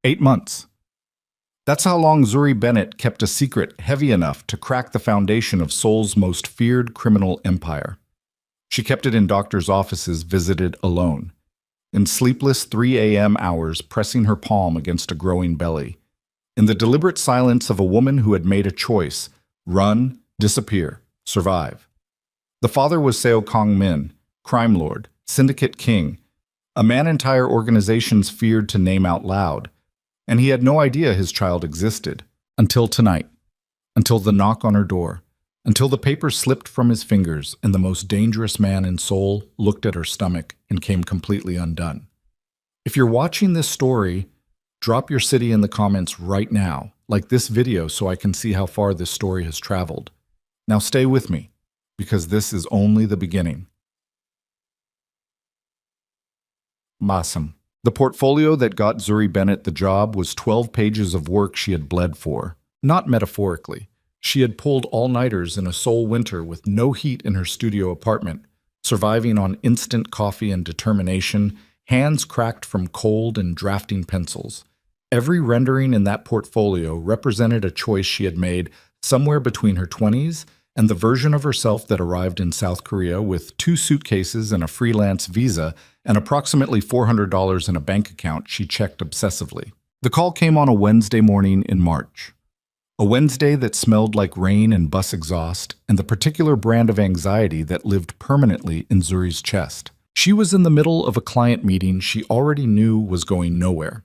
8 months. That's how long Zuri Bennett kept a secret heavy enough to crack the foundation of Seoul's most feared criminal empire. She kept it in doctors' offices visited alone, in sleepless 3 a.m. hours pressing her palm against a growing belly, in the deliberate silence of a woman who had made a choice: run, disappear, survive. The father was Seo Kong-min, crime lord, syndicate king, a man entire organizations feared to name out loud, and he had no idea his child existed. Until tonight. Until the knock on her door. Until the paper slipped from his fingers and the most dangerous man in Seoul looked at her stomach and came completely undone. If you're watching this story, drop your city in the comments right now, like this video, so I can see how far this story has traveled. Now stay with me, because this is only the beginning. Masam. The portfolio that got Zuri Bennett the job was 12 pages of work she had bled for. Not metaphorically. She had pulled all-nighters in a Seoul winter with no heat in her studio apartment, surviving on instant coffee and determination, hands cracked from cold and drafting pencils. Every rendering in that portfolio represented a choice she had made somewhere between her 20s and the version of herself that arrived in South Korea with 2 suitcases and a freelance visa and approximately $400 in a bank account she checked obsessively. The call came on a Wednesday morning in March. A Wednesday that smelled like rain and bus exhaust and the particular brand of anxiety that lived permanently in Zuri's chest. She was in the middle of a client meeting she already knew was going nowhere.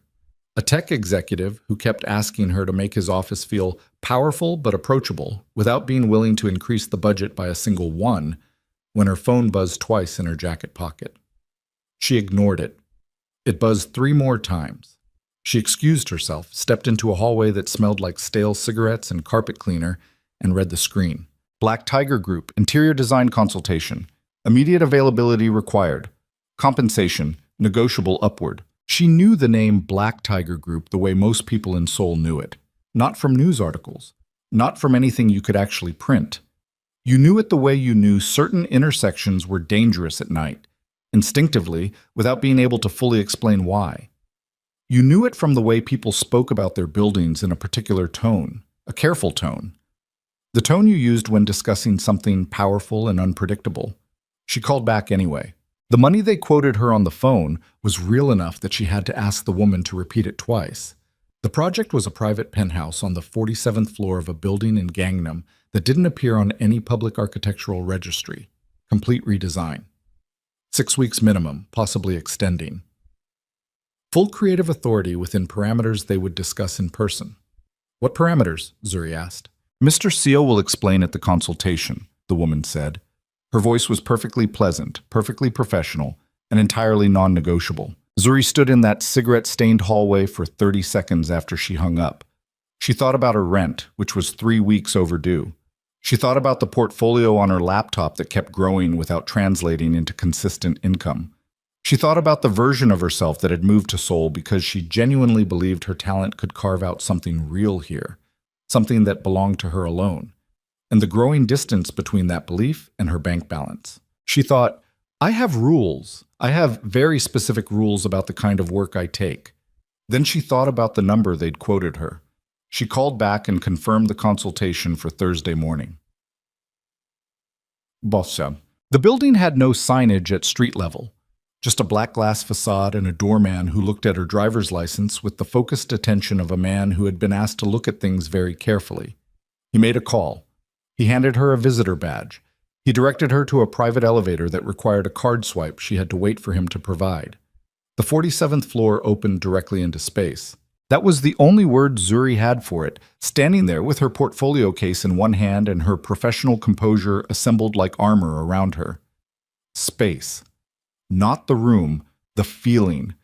A tech executive who kept asking her to make his office feel powerful but approachable without being willing to increase the budget by a single one when her phone buzzed twice in her jacket pocket. She ignored it. It buzzed 3 more times. She excused herself, stepped into a hallway that smelled like stale cigarettes and carpet cleaner, and read the screen. Black Tiger Group, interior design consultation. Immediate availability required. Compensation, negotiable upward. She knew the name Black Tiger Group the way most people in Seoul knew it. Not from news articles. Not from anything you could actually print. You knew it the way you knew certain intersections were dangerous at night, instinctively, without being able to fully explain why. You knew it from the way people spoke about their buildings in a particular tone, a careful tone. The tone you used when discussing something powerful and unpredictable. She called back anyway. The money they quoted her on the phone was real enough that she had to ask the woman to repeat it twice. The project was a private penthouse on the 47th floor of a building in Gangnam that didn't appear on any public architectural registry. Complete redesign. 6 weeks minimum, possibly extending. Full creative authority within parameters they would discuss in person. What parameters? Zuri asked. Mr. Seo will explain at the consultation, the woman said. Her voice was perfectly pleasant, perfectly professional, and entirely non-negotiable. Zuri stood in that cigarette-stained hallway for 30 seconds after she hung up. She thought about her rent, which was 3 weeks overdue. She thought about the portfolio on her laptop that kept growing without translating into consistent income. She thought about the version of herself that had moved to Seoul because she genuinely believed her talent could carve out something real here, something that belonged to her alone, and the growing distance between that belief and her bank balance. She thought, I have rules. I have very specific rules about the kind of work I take. Then she thought about the number they'd quoted her. She called back and confirmed the consultation for Thursday morning. Bossa. The building had no signage at street level, just a black glass facade and a doorman who looked at her driver's license with the focused attention of a man who had been asked to look at things very carefully. He made a call. He handed her a visitor badge. He directed her to a private elevator that required a card swipe she had to wait for him to provide. The 47th floor opened directly into space. That was the only word Zuri had for it, standing there with her portfolio case in one hand and her professional composure assembled like armor around her. Space. Not the room, the feeling.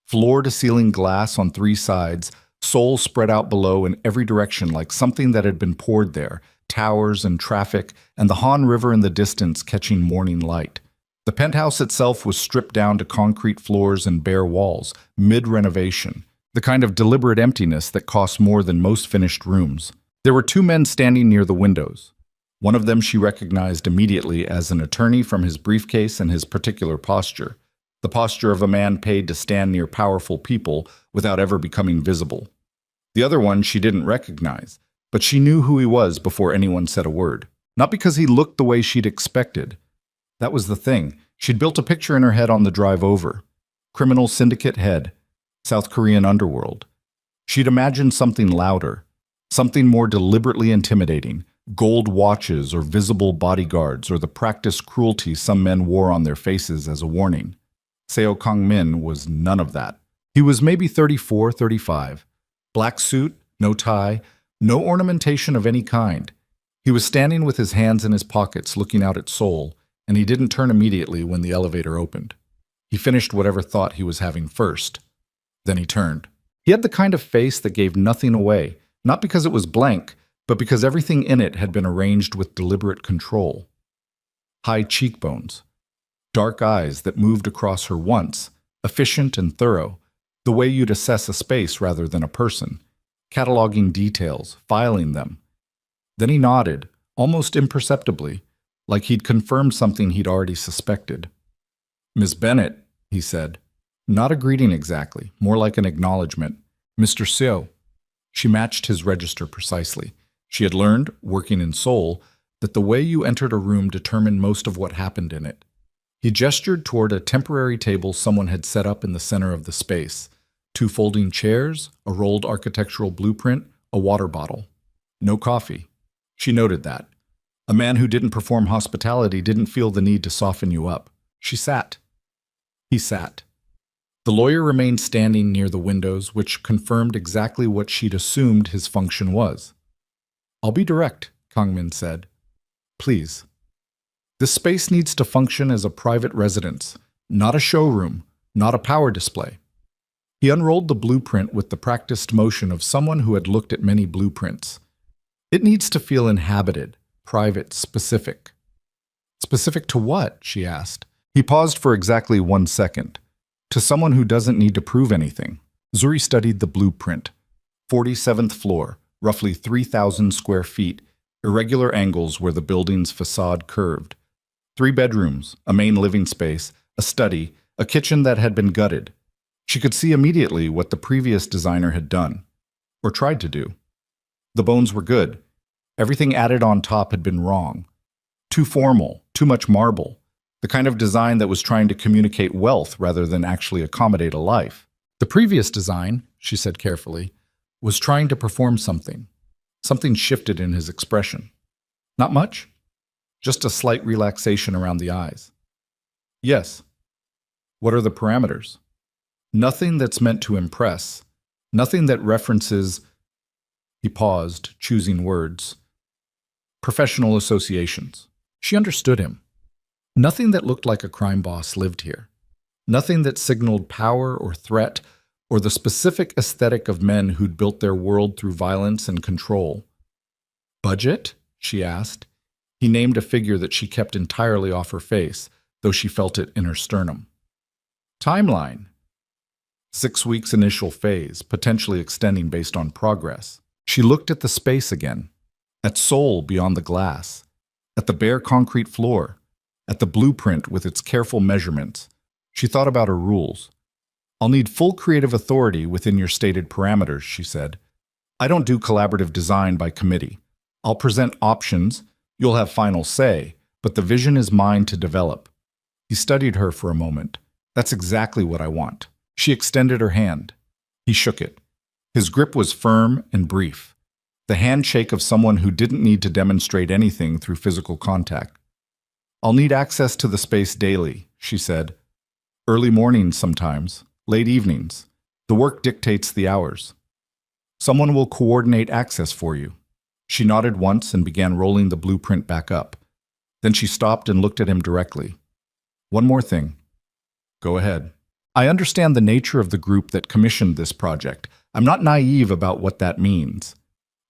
Floor-to-ceiling glass on 3 sides, Seoul spread out below in every direction like something that had been poured there, towers and traffic, and the Han River in the distance catching morning light. The penthouse itself was stripped down to concrete floors and bare walls, mid-renovation, the kind of deliberate emptiness that costs more than most finished rooms. There were 2 men standing near the windows. One of them she recognized immediately as an attorney from his briefcase and his particular posture. the posture of a man paid to stand near powerful people without ever becoming visible. The other one she didn't recognize, but she knew who he was before anyone said a word. Not because he looked the way she'd expected. That was the thing. She'd built a picture in her head on the drive over. Criminal syndicate head, South Korean underworld. She'd imagined something louder, something more deliberately intimidating, gold watches or visible bodyguards or the practiced cruelty some men wore on their faces as a warning. Seo Kang-min was none of that. He was maybe 34, 35. Black suit, no tie, no ornamentation of any kind. He was standing with his hands in his pockets looking out at Seoul, and he didn't turn immediately when the elevator opened. He finished whatever thought he was having first. Then he turned. He had the kind of face that gave nothing away, not because it was blank, but because everything in it had been arranged with deliberate control. High cheekbones, dark eyes that moved across her once, efficient and thorough, the way you'd assess a space rather than a person, cataloging details, filing them. Then he nodded, almost imperceptibly, like he'd confirmed something he'd already suspected. "Miss Bennett," he said. Not a greeting exactly, more like an acknowledgement. "Mr. Seo." She matched his register precisely. She had learned, working in Seoul, that the way you entered a room determined most of what happened in it. He gestured toward a temporary table someone had set up in the center of the space. 2 folding chairs, a rolled architectural blueprint, a water bottle. No coffee. She noted that. A man who didn't perform hospitality didn't feel the need to soften you up. She sat. He sat. The lawyer remained standing near the windows, which confirmed exactly what she'd assumed his function was. "I'll be direct," Kang-min said. "Please. This space needs to function as a private residence, not a showroom, not a power display." He unrolled the blueprint with the practiced motion of someone who had looked at many blueprints. "It needs to feel inhabited, private, specific." "Specific to what?" she asked. He paused for exactly 1 second. "To someone who doesn't need to prove anything." Zuri studied the blueprint. 47th floor, roughly 3,000 square feet, irregular angles where the building's facade curved. 3 bedrooms, a main living space, a study, a kitchen that had been gutted. She could see immediately what the previous designer had done, or tried to do. The bones were good. Everything added on top had been wrong. Too formal, too much marble. The kind of design that was trying to communicate wealth rather than actually accommodate a life. The previous design, she said carefully, was trying to perform something. Something shifted in his expression. Not much, just a slight relaxation around the eyes. "Yes." "What are the parameters?" "Nothing that's meant to impress. Nothing that references—" He paused, choosing words. "Professional associations." She understood him. Nothing that looked like a crime boss lived here. Nothing that signaled power or threat or the specific aesthetic of men who'd built their world through violence and control. "Budget?" she asked. He named a figure that she kept entirely off her face, though she felt it in her sternum. "Timeline?" 6 weeks initial phase, potentially extending based on progress. She looked at the space again, at Seoul beyond the glass, at the bare concrete floor, at the blueprint with its careful measurements. She thought about her rules. "I'll need full creative authority within your stated parameters," she said. "I don't do collaborative design by committee. I'll present options, you'll have final say, but the vision is mine to develop." He studied her for a moment. "That's exactly what I want." She extended her hand. He shook it. His grip was firm and brief, the handshake of someone who didn't need to demonstrate anything through physical contact. "I'll need access to the space daily," she said. "Early mornings sometimes, late evenings. The work dictates the hours. Someone will coordinate access for you." She nodded once and began rolling the blueprint back up. Then she stopped and looked at him directly. "One more thing." "Go ahead." "I understand the nature of the group that commissioned this project. I'm not naive about what that means."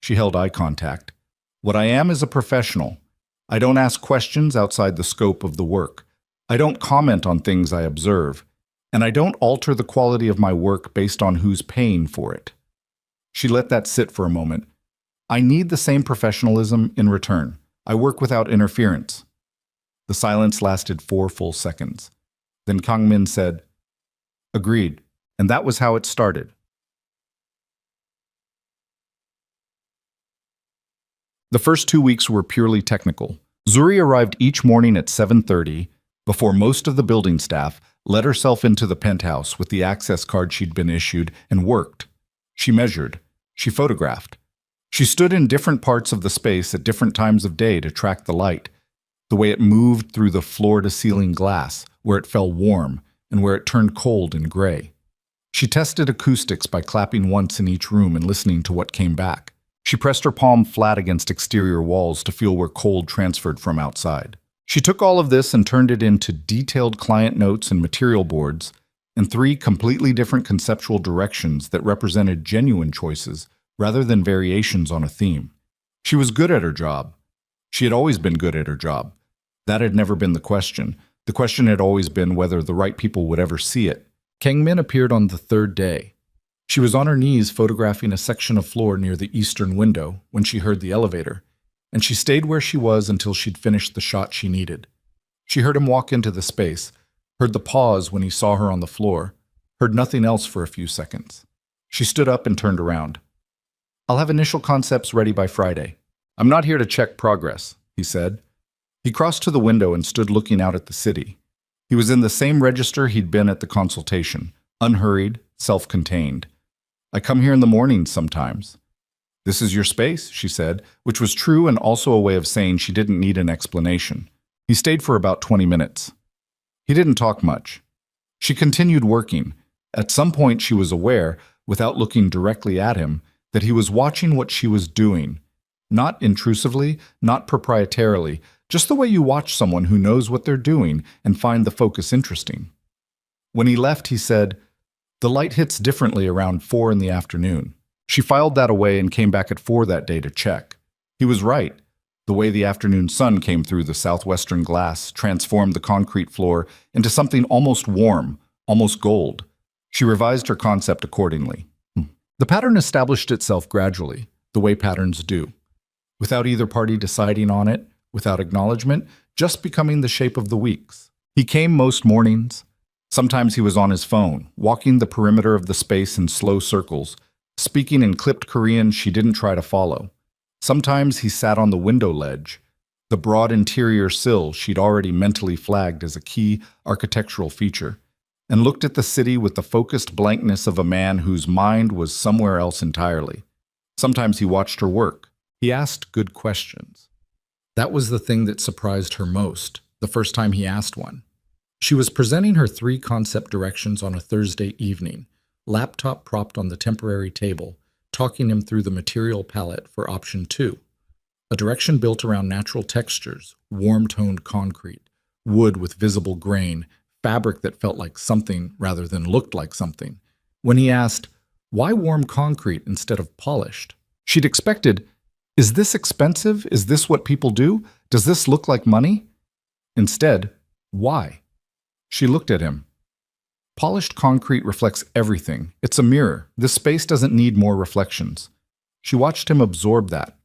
She held eye contact. "What I am is a professional. I don't ask questions outside the scope of the work. I don't comment on things I observe. And I don't alter the quality of my work based on who's paying for it." She let that sit for a moment. "I need the same professionalism in return. I work without interference." The silence lasted 4 full seconds. Then Kang Min said, "Agreed." And that was how it started. The first 2 weeks were purely technical. Zuri arrived each morning at 7:30, before most of the building staff, let herself into the penthouse with the access card she'd been issued, and worked. She measured. She photographed. She stood in different parts of the space at different times of day to track the light, the way it moved through the floor-to-ceiling glass, where it fell warm, and where it turned cold and gray. She tested acoustics by clapping once in each room and listening to what came back. She pressed her palm flat against exterior walls to feel where cold transferred from outside. She took all of this and turned it into detailed client notes and material boards, and 3 completely different conceptual directions that represented genuine choices rather than variations on a theme. She was good at her job. She had always been good at her job. That had never been the question. The question had always been whether the right people would ever see it. Kang Min appeared on the 3rd day. She was on her knees photographing a section of floor near the eastern window when she heard the elevator, and she stayed where she was until she'd finished the shot she needed. She heard him walk into the space, heard the pause when he saw her on the floor, heard nothing else for a few seconds. She stood up and turned around. "I'll have initial concepts ready by Friday. I'm not here to check progress," he said. He crossed to the window and stood looking out at the city. He was in the same register he'd been at the consultation, unhurried, self-contained. "I come here in the mornings sometimes." "This is your space," she said, which was true and also a way of saying she didn't need an explanation. He stayed for about 20 minutes. He didn't talk much. She continued working. At some point she was aware, without looking directly at him, that he was watching what she was doing. Not intrusively, not proprietarily, just the way you watch someone who knows what they're doing and find the focus interesting. When he left, he said, "The light hits differently around 4 in the afternoon." She filed that away and came back at 4 that day to check. He was right. The way the afternoon sun came through the southwestern glass transformed the concrete floor into something almost warm, almost gold. She revised her concept accordingly. The pattern established itself gradually, the way patterns do. Without either party deciding on it, without acknowledgement, just becoming the shape of the weeks. He came most mornings. Sometimes he was on his phone, walking the perimeter of the space in slow circles, speaking in clipped Korean she didn't try to follow. Sometimes he sat on the window ledge, the broad interior sill she'd already mentally flagged as a key architectural feature, and looked at the city with the focused blankness of a man whose mind was somewhere else entirely. Sometimes he watched her work. He asked good questions. That was the thing that surprised her most, the first time he asked one. She was presenting her 3 concept directions on a Thursday evening, laptop propped on the temporary table, talking him through the material palette for option 2, a direction built around natural textures, warm-toned concrete, wood with visible grain, fabric that felt like something rather than looked like something. When he asked, "Why warm concrete instead of polished?" she'd expected, "Is this expensive? Is this what people do? Does this look like money?" Instead, "Why?" She looked at him. Polished concrete reflects everything. It's a mirror. This space doesn't need more reflections. She watched him absorb that.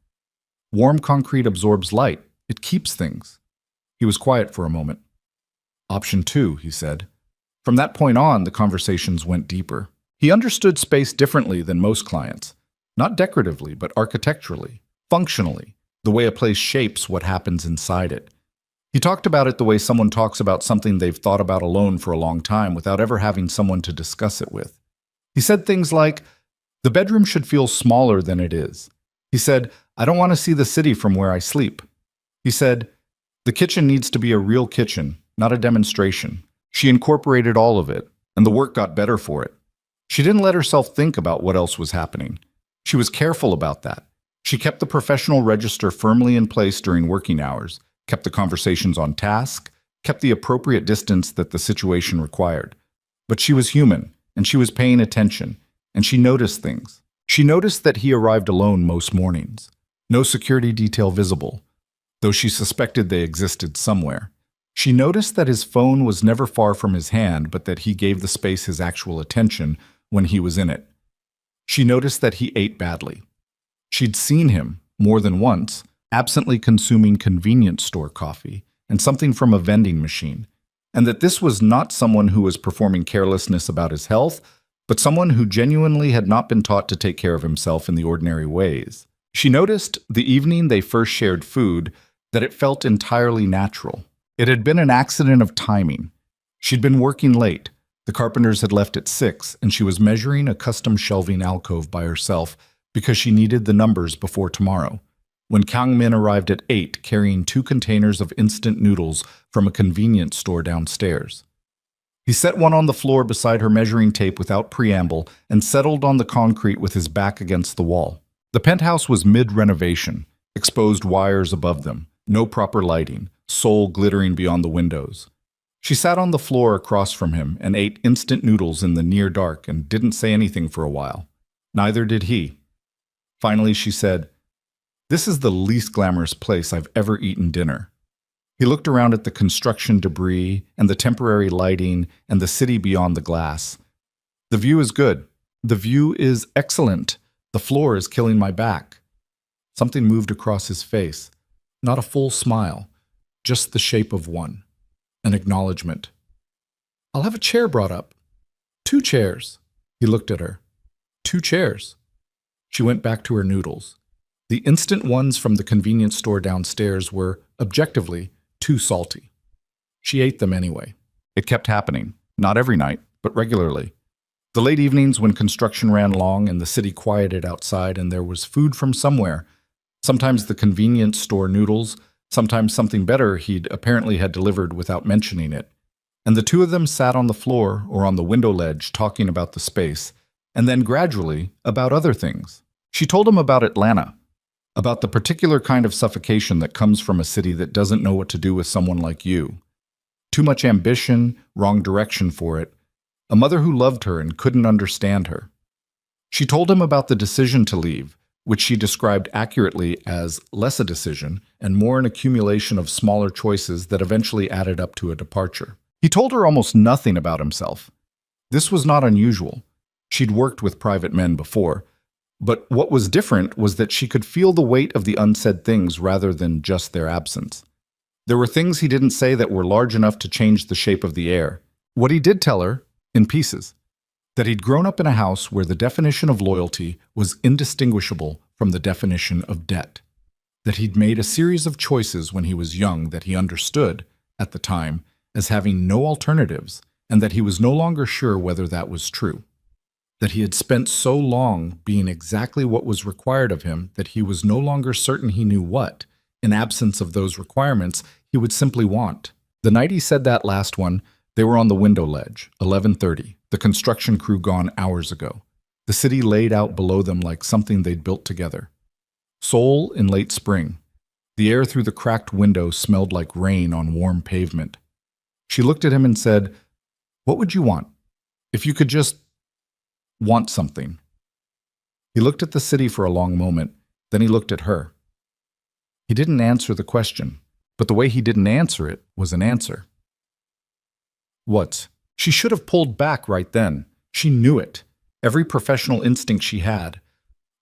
Warm concrete absorbs light. It keeps things. He was quiet for a moment. "Option 2, he said. From that point on, the conversations went deeper. He understood space differently than most clients. Not decoratively, but architecturally, functionally, the way a place shapes what happens inside it. He talked about it the way someone talks about something they've thought about alone for a long time without ever having someone to discuss it with. He said things like, "The bedroom should feel smaller than it is." He said, "I don't want to see the city from where I sleep." He said, "The kitchen needs to be a real kitchen, not a demonstration." She incorporated all of it, and the work got better for it. She didn't let herself think about what else was happening. She was careful about that. She kept the professional register firmly in place during working hours, kept the conversations on task, kept the appropriate distance that the situation required. But she was human, and she was paying attention, and she noticed things. She noticed that he arrived alone most mornings. No security detail visible, though she suspected they existed somewhere. She noticed that his phone was never far from his hand, but that he gave the space his actual attention when he was in it. She noticed that he ate badly. She'd seen him, more than once, absently consuming convenience store coffee and something from a vending machine. and that this was not someone who was performing carelessness about his health, but someone who genuinely had not been taught to take care of himself in the ordinary ways. She noticed the evening they first shared food that it felt entirely natural. It had been an accident of timing. She'd been working late. The carpenters had left at 6, and she was measuring a custom shelving alcove by herself because she needed the numbers before tomorrow. When Kang Min arrived at 8, carrying 2 containers of instant noodles from a convenience store downstairs. He set one on the floor beside her measuring tape without preamble and settled on the concrete with his back against the wall. The penthouse was mid-renovation, exposed wires above them, no proper lighting, Seoul glittering beyond the windows. She sat on the floor across from him and ate instant noodles in the near dark and didn't say anything for a while. Neither did he. Finally, she said, "This is the least glamorous place I've ever eaten dinner." He looked around at the construction debris and the temporary lighting and the city beyond the glass. "The view is good. The view is excellent. The floor is killing my back." Something moved across his face. Not a full smile, just the shape of one. An acknowledgement. "I'll have a chair brought up." "2 chairs." He looked at her. 2 chairs. She went back to her noodles. The instant ones from the convenience store downstairs were, objectively, too salty. She ate them anyway. It kept happening, not every night, but regularly. The late evenings when construction ran long and the city quieted outside and there was food from somewhere, sometimes the convenience store noodles, sometimes something better he'd apparently had delivered without mentioning it. And the two of them sat on the floor or on the window ledge talking about the space, and then gradually about other things. She told him about Atlanta, about the particular kind of suffocation that comes from a city that doesn't know what to do with someone like you. Too much ambition, wrong direction for it, a mother who loved her and couldn't understand her. She told him about the decision to leave, which she described accurately as less a decision and more an accumulation of smaller choices that eventually added up to a departure. He told her almost nothing about himself. This was not unusual. She'd worked with private men before, but what was different was that she could feel the weight of the unsaid things rather than just their absence. There were things he didn't say that were large enough to change the shape of the air. What he did tell her, in pieces, that he'd grown up in a house where the definition of loyalty was indistinguishable from the definition of debt, that he'd made a series of choices when he was young that he understood, at the time, as having no alternatives, and that he was no longer sure whether that was true. That he had spent so long being exactly what was required of him that he was no longer certain he knew what, in absence of those requirements, he would simply want. The night he said that last one, they were on the window ledge, 11:30, the construction crew gone hours ago. The city laid out below them like something they'd built together. Seoul in late spring. The air through the cracked window smelled like rain on warm pavement. She looked at him and said, "What would you want? If you could just want something." He looked at the city for a long moment, then he looked at her. He didn't answer the question, but the way he didn't answer it was an answer. What? She should have pulled back right then. She knew it. Every professional instinct she had,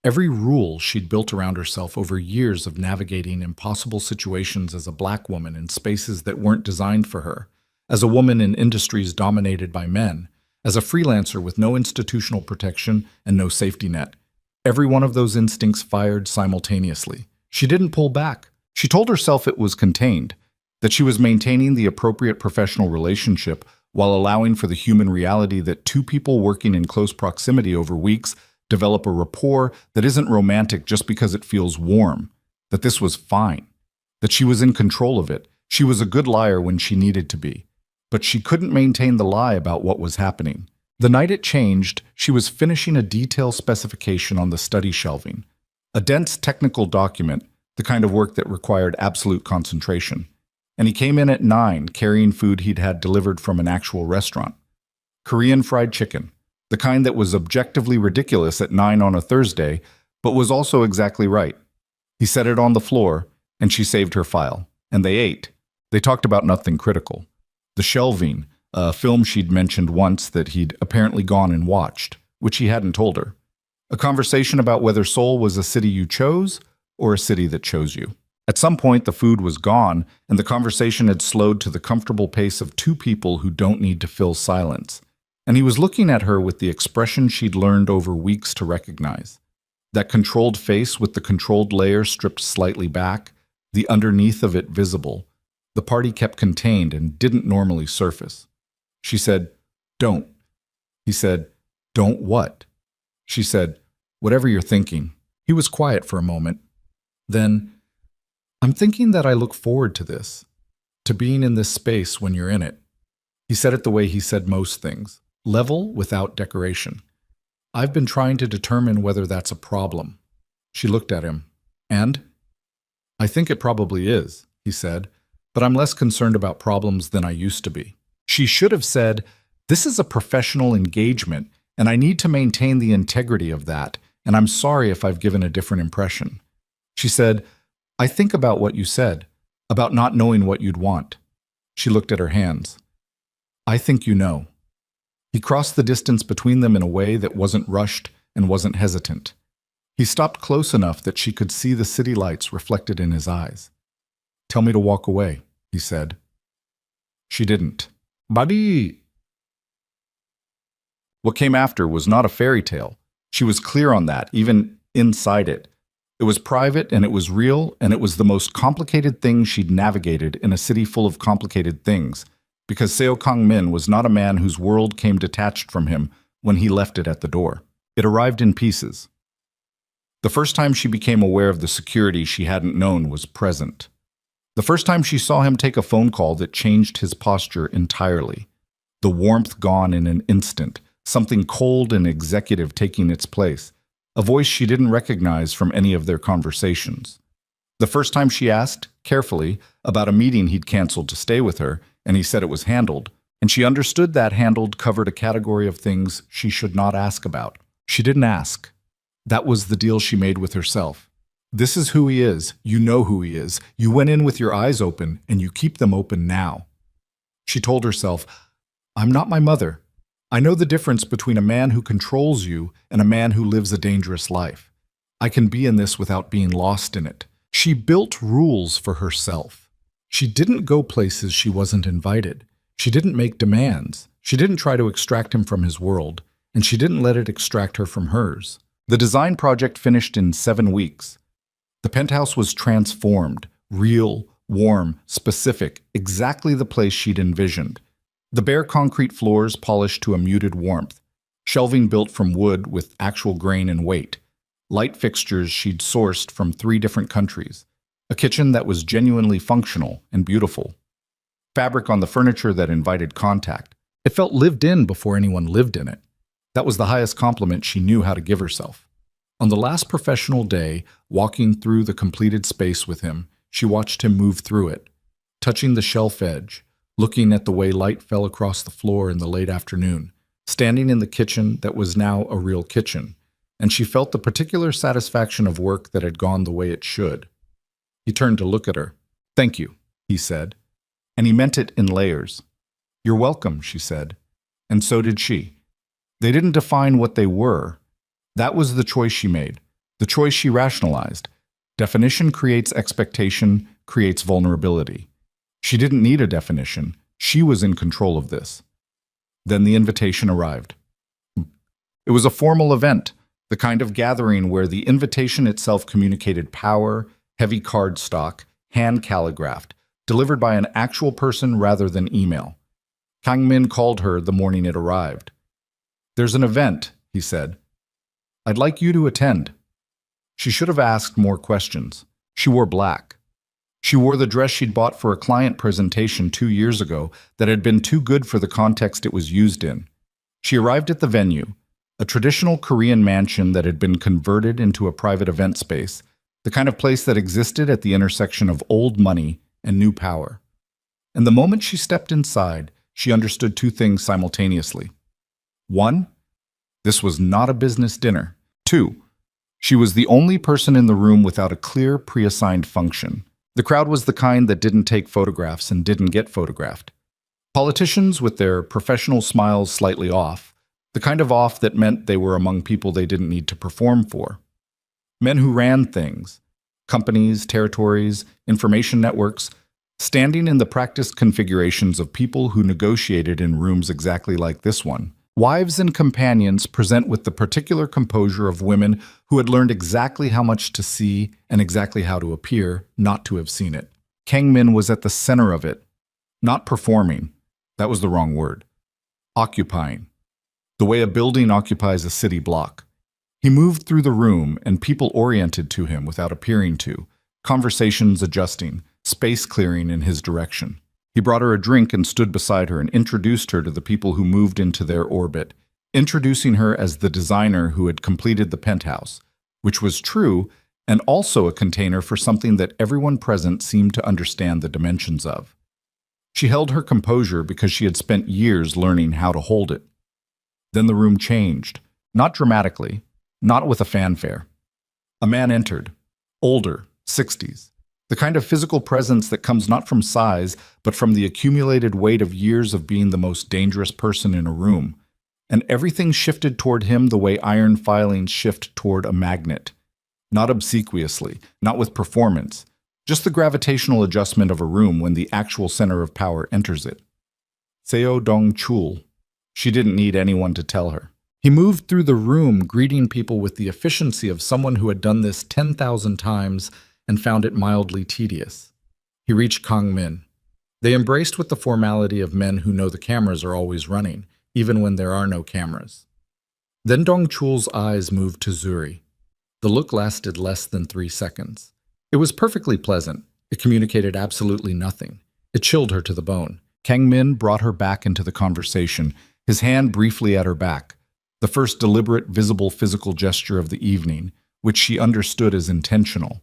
every rule she'd built around herself over years of navigating impossible situations as a black woman in spaces that weren't designed for her, as a woman in industries dominated by men, as a freelancer with no institutional protection and no safety net. Every one of those instincts fired simultaneously. She didn't pull back. She told herself it was contained, that she was maintaining the appropriate professional relationship while allowing for the human reality that two people working in close proximity over weeks develop a rapport that isn't romantic just because it feels warm, that this was fine, that she was in control of it. She was a good liar when she needed to be, but she couldn't maintain the lie about what was happening. The night it changed, she was finishing a detail specification on the study shelving, a dense technical document, the kind of work that required absolute concentration. And he came in at 9 carrying food he'd had delivered from an actual restaurant. Korean fried chicken, the kind that was objectively ridiculous at 9 on a Thursday, but was also exactly right. He set it on the floor, and she saved her file. And they ate. They talked about nothing critical. The Shelving, a film she'd mentioned once that he'd apparently gone and watched, which he hadn't told her. A conversation about whether Seoul was a city you chose or a city that chose you. At some point, the food was gone, and the conversation had slowed to the comfortable pace of two people who don't need to fill silence. And he was looking at her with the expression she'd learned over weeks to recognize. That controlled face with the controlled layer stripped slightly back, the underneath of it visible. The party kept contained and didn't normally surface. She said, "Don't." He said, "Don't what?" She said, "Whatever you're thinking." He was quiet for a moment. Then, "I'm thinking that I look forward to this, to being in this space when you're in it." He said it the way he said most things, level without decoration. "I've been trying to determine whether that's a problem." She looked at him. "And?" "I think it probably is," he said, "but I'm less concerned about problems than I used to be." She should have said, "This is a professional engagement, and I need to maintain the integrity of that, and I'm sorry if I've given a different impression." She said, "I think about what you said, about not knowing what you'd want." She looked at her hands. "I think you know." He crossed the distance between them in a way that wasn't rushed and wasn't hesitant. He stopped close enough that she could see the city lights reflected in his eyes. "Tell me to walk away," he said. She didn't. "Buddy!" What came after was not a fairy tale. She was clear on that, even inside it. It was private, and it was real, and it was the most complicated thing she'd navigated in a city full of complicated things, because Seo Kang-min was not a man whose world came detached from him when he left it at the door. It arrived in pieces. The first time she became aware of the security she hadn't known was present. The first time she saw him take a phone call that changed his posture entirely. The warmth gone in an instant, something cold and executive taking its place, a voice she didn't recognize from any of their conversations. The first time she asked, carefully, about a meeting he'd canceled to stay with her, and he said it was handled, and she understood that handled covered a category of things she should not ask about. She didn't ask. That was the deal she made with herself. This is who he is. You know who he is. You went in with your eyes open, and you keep them open now. She told herself, "I'm not my mother. I know the difference between a man who controls you and a man who lives a dangerous life. I can be in this without being lost in it." She built rules for herself. She didn't go places she wasn't invited. She didn't make demands. She didn't try to extract him from his world, and she didn't let it extract her from hers. The design project finished in 7 weeks. The penthouse was transformed, real, warm, specific, exactly the place she'd envisioned. The bare concrete floors polished to a muted warmth, shelving built from wood with actual grain and weight, light fixtures she'd sourced from 3 different countries, a kitchen that was genuinely functional and beautiful, fabric on the furniture that invited contact. It felt lived in before anyone lived in it. That was the highest compliment she knew how to give herself. On the last professional day, walking through the completed space with him, she watched him move through it, touching the shelf edge, looking at the way light fell across the floor in the late afternoon, standing in the kitchen that was now a real kitchen, and she felt the particular satisfaction of work that had gone the way it should. He turned to look at her. "Thank you," he said, and he meant it in layers. "You're welcome," she said, and so did she. They didn't define what they were. That was the choice she made, the choice she rationalized. Definition creates expectation, creates vulnerability. She didn't need a definition. She was in control of this. Then the invitation arrived. It was a formal event, the kind of gathering where the invitation itself communicated power, heavy cardstock, hand calligraphed, delivered by an actual person rather than email. Kang-min called her the morning it arrived. "There's an event," he said. "I'd like you to attend." She should have asked more questions. She wore black. She wore the dress she'd bought for a client presentation 2 years ago that had been too good for the context it was used in. She arrived at the venue, a traditional Korean mansion that had been converted into a private event space, the kind of place that existed at the intersection of old money and new power. And the moment she stepped inside, she understood 2 things simultaneously. 1, this was not a business dinner. 2, she was the only person in the room without a clear, pre-assigned function. The crowd was the kind that didn't take photographs and didn't get photographed. Politicians with their professional smiles slightly off, the kind of off that meant they were among people they didn't need to perform for. Men who ran things, companies, territories, information networks, standing in the practiced configurations of people who negotiated in rooms exactly like this one. Wives and companions present with the particular composure of women who had learned exactly how much to see and exactly how to appear not to have seen it. Kang Min was at the center of it, not performing. That was the wrong word. Occupying. The way a building occupies a city block. He moved through the room and people oriented to him without appearing to, conversations adjusting, space clearing in his direction. He brought her a drink and stood beside her and introduced her to the people who moved into their orbit, introducing her as the designer who had completed the penthouse, which was true and also a container for something that everyone present seemed to understand the dimensions of. She held her composure because she had spent years learning how to hold it. Then the room changed, not dramatically, not with a fanfare. A man entered, older, 60s. The kind of physical presence that comes not from size, but from the accumulated weight of years of being the most dangerous person in a room. And everything shifted toward him the way iron filings shift toward a magnet. Not obsequiously, not with performance, just the gravitational adjustment of a room when the actual center of power enters it. Seo Dong-chul. She didn't need anyone to tell her. He moved through the room, greeting people with the efficiency of someone who had done this 10,000 times and found it mildly tedious. He reached Kang Min. They embraced with the formality of men who know the cameras are always running, even when there are no cameras. Then Dong-chul's eyes moved to Zuri. The look lasted less than 3 seconds. It was perfectly pleasant. It communicated absolutely nothing. It chilled her to the bone. Kang Min brought her back into the conversation, his hand briefly at her back, the first deliberate, visible physical gesture of the evening, which she understood as intentional.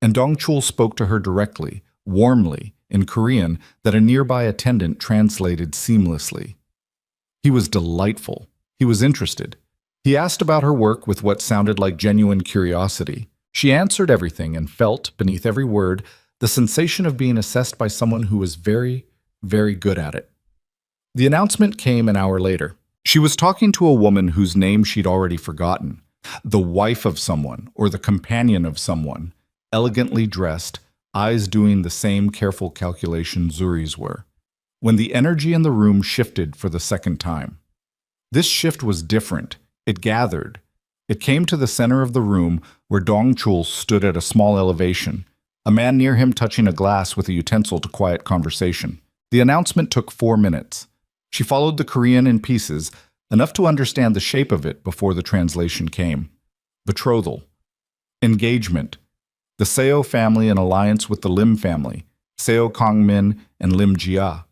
And Dong-chul spoke to her directly, warmly, in Korean that a nearby attendant translated seamlessly. He was delightful. He was interested. He asked about her work with what sounded like genuine curiosity. She answered everything and felt, beneath every word, the sensation of being assessed by someone who was very, very good at it. The announcement came an hour later. She was talking to a woman whose name she'd already forgotten, the wife of someone or the companion of someone, elegantly dressed, eyes doing the same careful calculation Zuri's were, when the energy in the room shifted for the second time. This shift was different. It gathered. It came to the center of the room where Dong-chul stood at a small elevation, a man near him touching a glass with a utensil to quiet conversation. The announcement took 4 minutes. She followed the Korean in pieces, enough to understand the shape of it before the translation came. Betrothal. Engagement. The Seo family in alliance with the Lim family, Seo Kang Min and Lim Jia.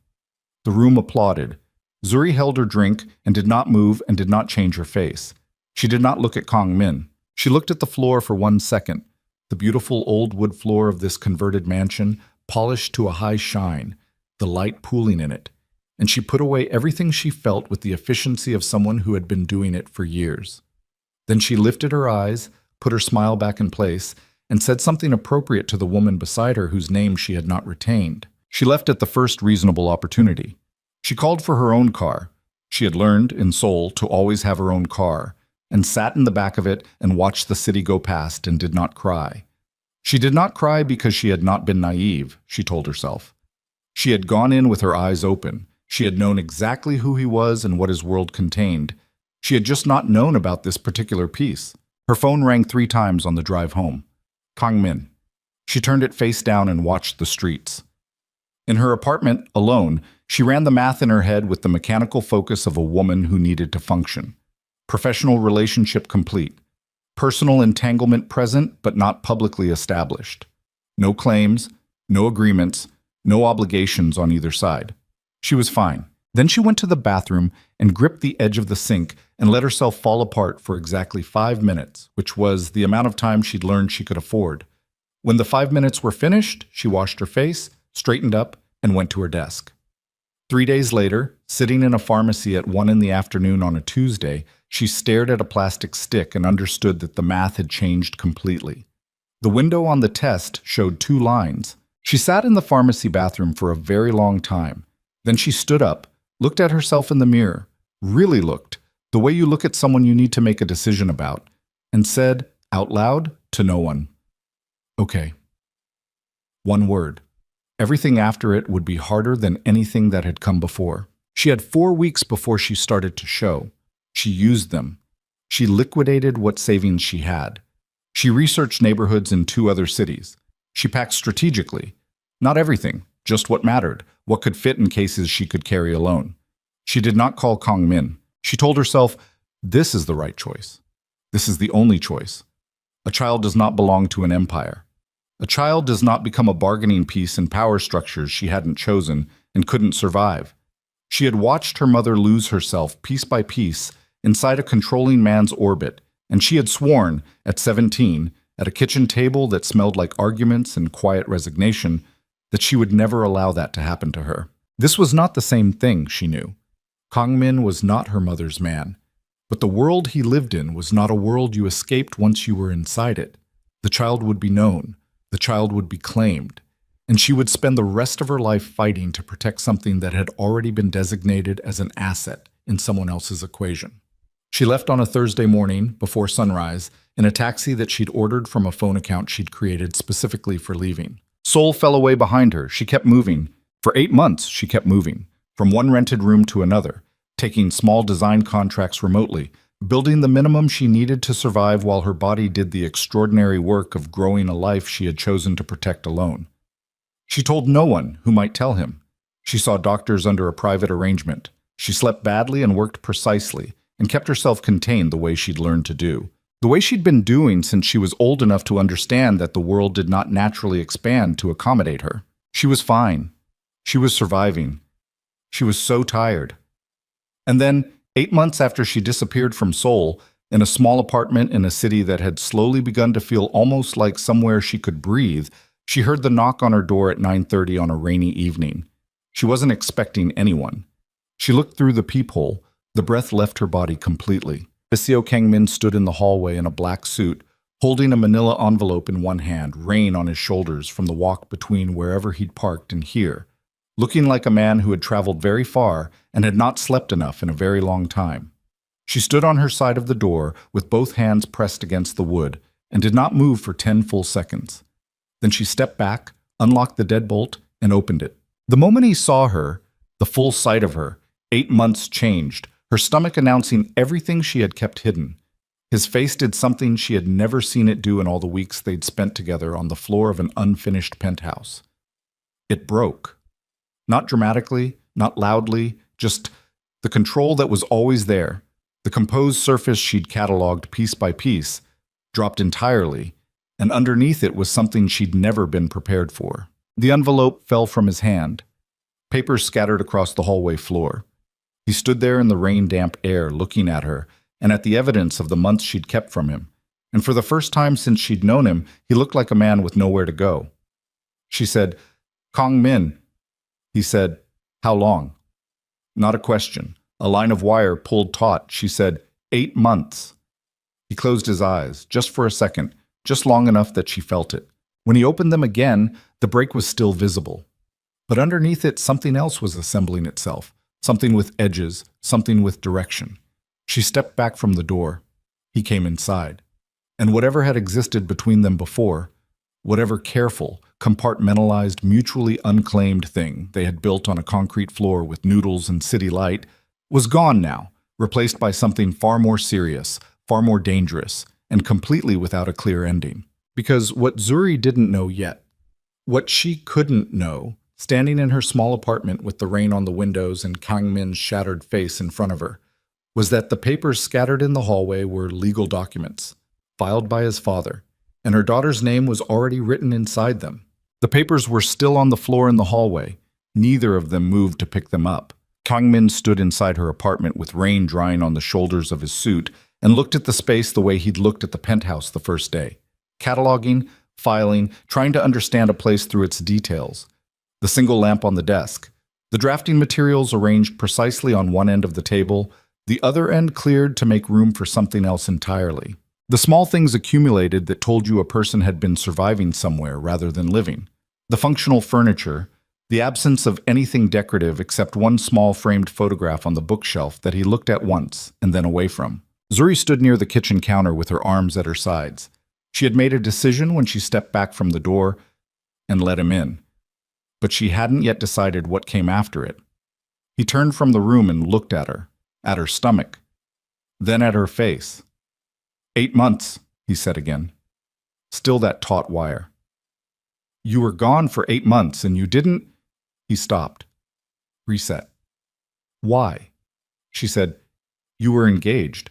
The room applauded. Zuri held her drink and did not move and did not change her face. She did not look at Kang Min. She looked at the floor for 1 second, the beautiful old wood floor of this converted mansion, polished to a high shine, the light pooling in it. And she put away everything she felt with the efficiency of someone who had been doing it for years. Then she lifted her eyes, put her smile back in place, and said something appropriate to the woman beside her whose name she had not retained. She left at the first reasonable opportunity. She called for her own car. She had learned, in Seoul, to always have her own car, and sat in the back of it and watched the city go past and did not cry. She did not cry because she had not been naive, she told herself. She had gone in with her eyes open. She had known exactly who he was and what his world contained. She had just not known about this particular piece. Her phone rang 3 times on the drive home. Kang Min. She turned it face down and watched the streets. In her apartment, alone, she ran the math in her head with the mechanical focus of a woman who needed to function. Professional relationship complete. Personal entanglement present but not publicly established. No claims, no agreements, no obligations on either side. She was fine. Then she went to the bathroom and gripped the edge of the sink and let herself fall apart for exactly 5 minutes, which was the amount of time she'd learned she could afford. When the 5 minutes were finished, she washed her face, straightened up, and went to her desk. 3 days later, sitting in a pharmacy at 1 in the afternoon on a Tuesday, she stared at a plastic stick and understood that the math had changed completely. The window on the test showed 2 lines. She sat in the pharmacy bathroom for a very long time. Then she stood up, looked at herself in the mirror, really looked, the way you look at someone you need to make a decision about, and said, out loud, to no one, Okay. One word. Everything after it would be harder than anything that had come before. She had 4 weeks before she started to show. She used them. She liquidated what savings she had. She researched neighborhoods in 2 other cities. She packed strategically. Not everything, just what mattered, what could fit in cases she could carry alone. She did not call Kong Min. She told herself, this is the right choice. This is the only choice. A child does not belong to an empire. A child does not become a bargaining piece in power structures she hadn't chosen and couldn't survive. She had watched her mother lose herself piece by piece inside a controlling man's orbit, and she had sworn, at 17, at a kitchen table that smelled like arguments and quiet resignation, that she would never allow that to happen to her. This was not the same thing, she knew. Kong Min was not her mother's man, but the world he lived in was not a world you escaped once you were inside it. The child would be known, the child would be claimed, and she would spend the rest of her life fighting to protect something that had already been designated as an asset in someone else's equation. She left on a Thursday morning, before sunrise, in a taxi that she'd ordered from a phone account she'd created specifically for leaving. Seoul fell away behind her. She kept moving. For 8 months, she kept moving, from one rented room to another, taking small design contracts remotely, building the minimum she needed to survive while her body did the extraordinary work of growing a life she had chosen to protect alone. She told no one who might tell him. She saw doctors under a private arrangement. She slept badly and worked precisely, and kept herself contained the way she'd learned to do. The way she'd been doing since she was old enough to understand that the world did not naturally expand to accommodate her. She was fine. She was surviving. She was so tired. And then, 8 months after she disappeared from Seoul, in a small apartment in a city that had slowly begun to feel almost like somewhere she could breathe, she heard the knock on her door at 9:30 on a rainy evening. She wasn't expecting anyone. She looked through the peephole. The breath left her body completely. Seo Kang-min stood in the hallway in a black suit, holding a manila envelope in one hand, rain on his shoulders from the walk between wherever he'd parked and here, looking like a man who had traveled very far and had not slept enough in a very long time. She stood on her side of the door with both hands pressed against the wood and did not move for 10 full seconds. Then she stepped back, unlocked the deadbolt, and opened it. The moment he saw her, the full sight of her, 8 months changed, her stomach announcing everything she had kept hidden. His face did something she had never seen it do in all the weeks they'd spent together on the floor of an unfinished penthouse. It broke. Not dramatically, not loudly, just the control that was always there, the composed surface she'd cataloged piece by piece, dropped entirely, and underneath it was something she'd never been prepared for. The envelope fell from his hand. Papers scattered across the hallway floor. He stood there in the rain-damp air, looking at her, and at the evidence of the months she'd kept from him. And for the first time since she'd known him, he looked like a man with nowhere to go. She said, "Kong Min." He said, "How long?" Not a question. A line of wire pulled taut. She said, 8 months. He closed his eyes, just for a second, just long enough that she felt it. When he opened them again, the break was still visible. But underneath it, something else was assembling itself. Something with edges, something with direction. She stepped back from the door. He came inside. And whatever had existed between them before, whatever careful, compartmentalized, mutually unclaimed thing they had built on a concrete floor with noodles and city light, was gone now, replaced by something far more serious, far more dangerous, and completely without a clear ending. Because what Zuri didn't know yet, what she couldn't know, standing in her small apartment with the rain on the windows and Kang Min's shattered face in front of her, was that the papers scattered in the hallway were legal documents, filed by his father, and her daughter's name was already written inside them. The papers were still on the floor in the hallway. Neither of them moved to pick them up. Kang Min stood inside her apartment with rain drying on the shoulders of his suit and looked at the space the way he'd looked at the penthouse the first day, cataloging, filing, trying to understand a place through its details. The single lamp on the desk, the drafting materials arranged precisely on one end of the table, the other end cleared to make room for something else entirely. The small things accumulated that told you a person had been surviving somewhere rather than living. The functional furniture, the absence of anything decorative except one small framed photograph on the bookshelf that he looked at once and then away from. Zuri stood near the kitchen counter with her arms at her sides. She had made a decision when she stepped back from the door and let him in, but she hadn't yet decided what came after it. He turned from the room and looked at her stomach, then at her face. 8 months, he said again. Still that taut wire. You were gone for 8 months and you didn't... He stopped. Reset. Why? She said, you were engaged.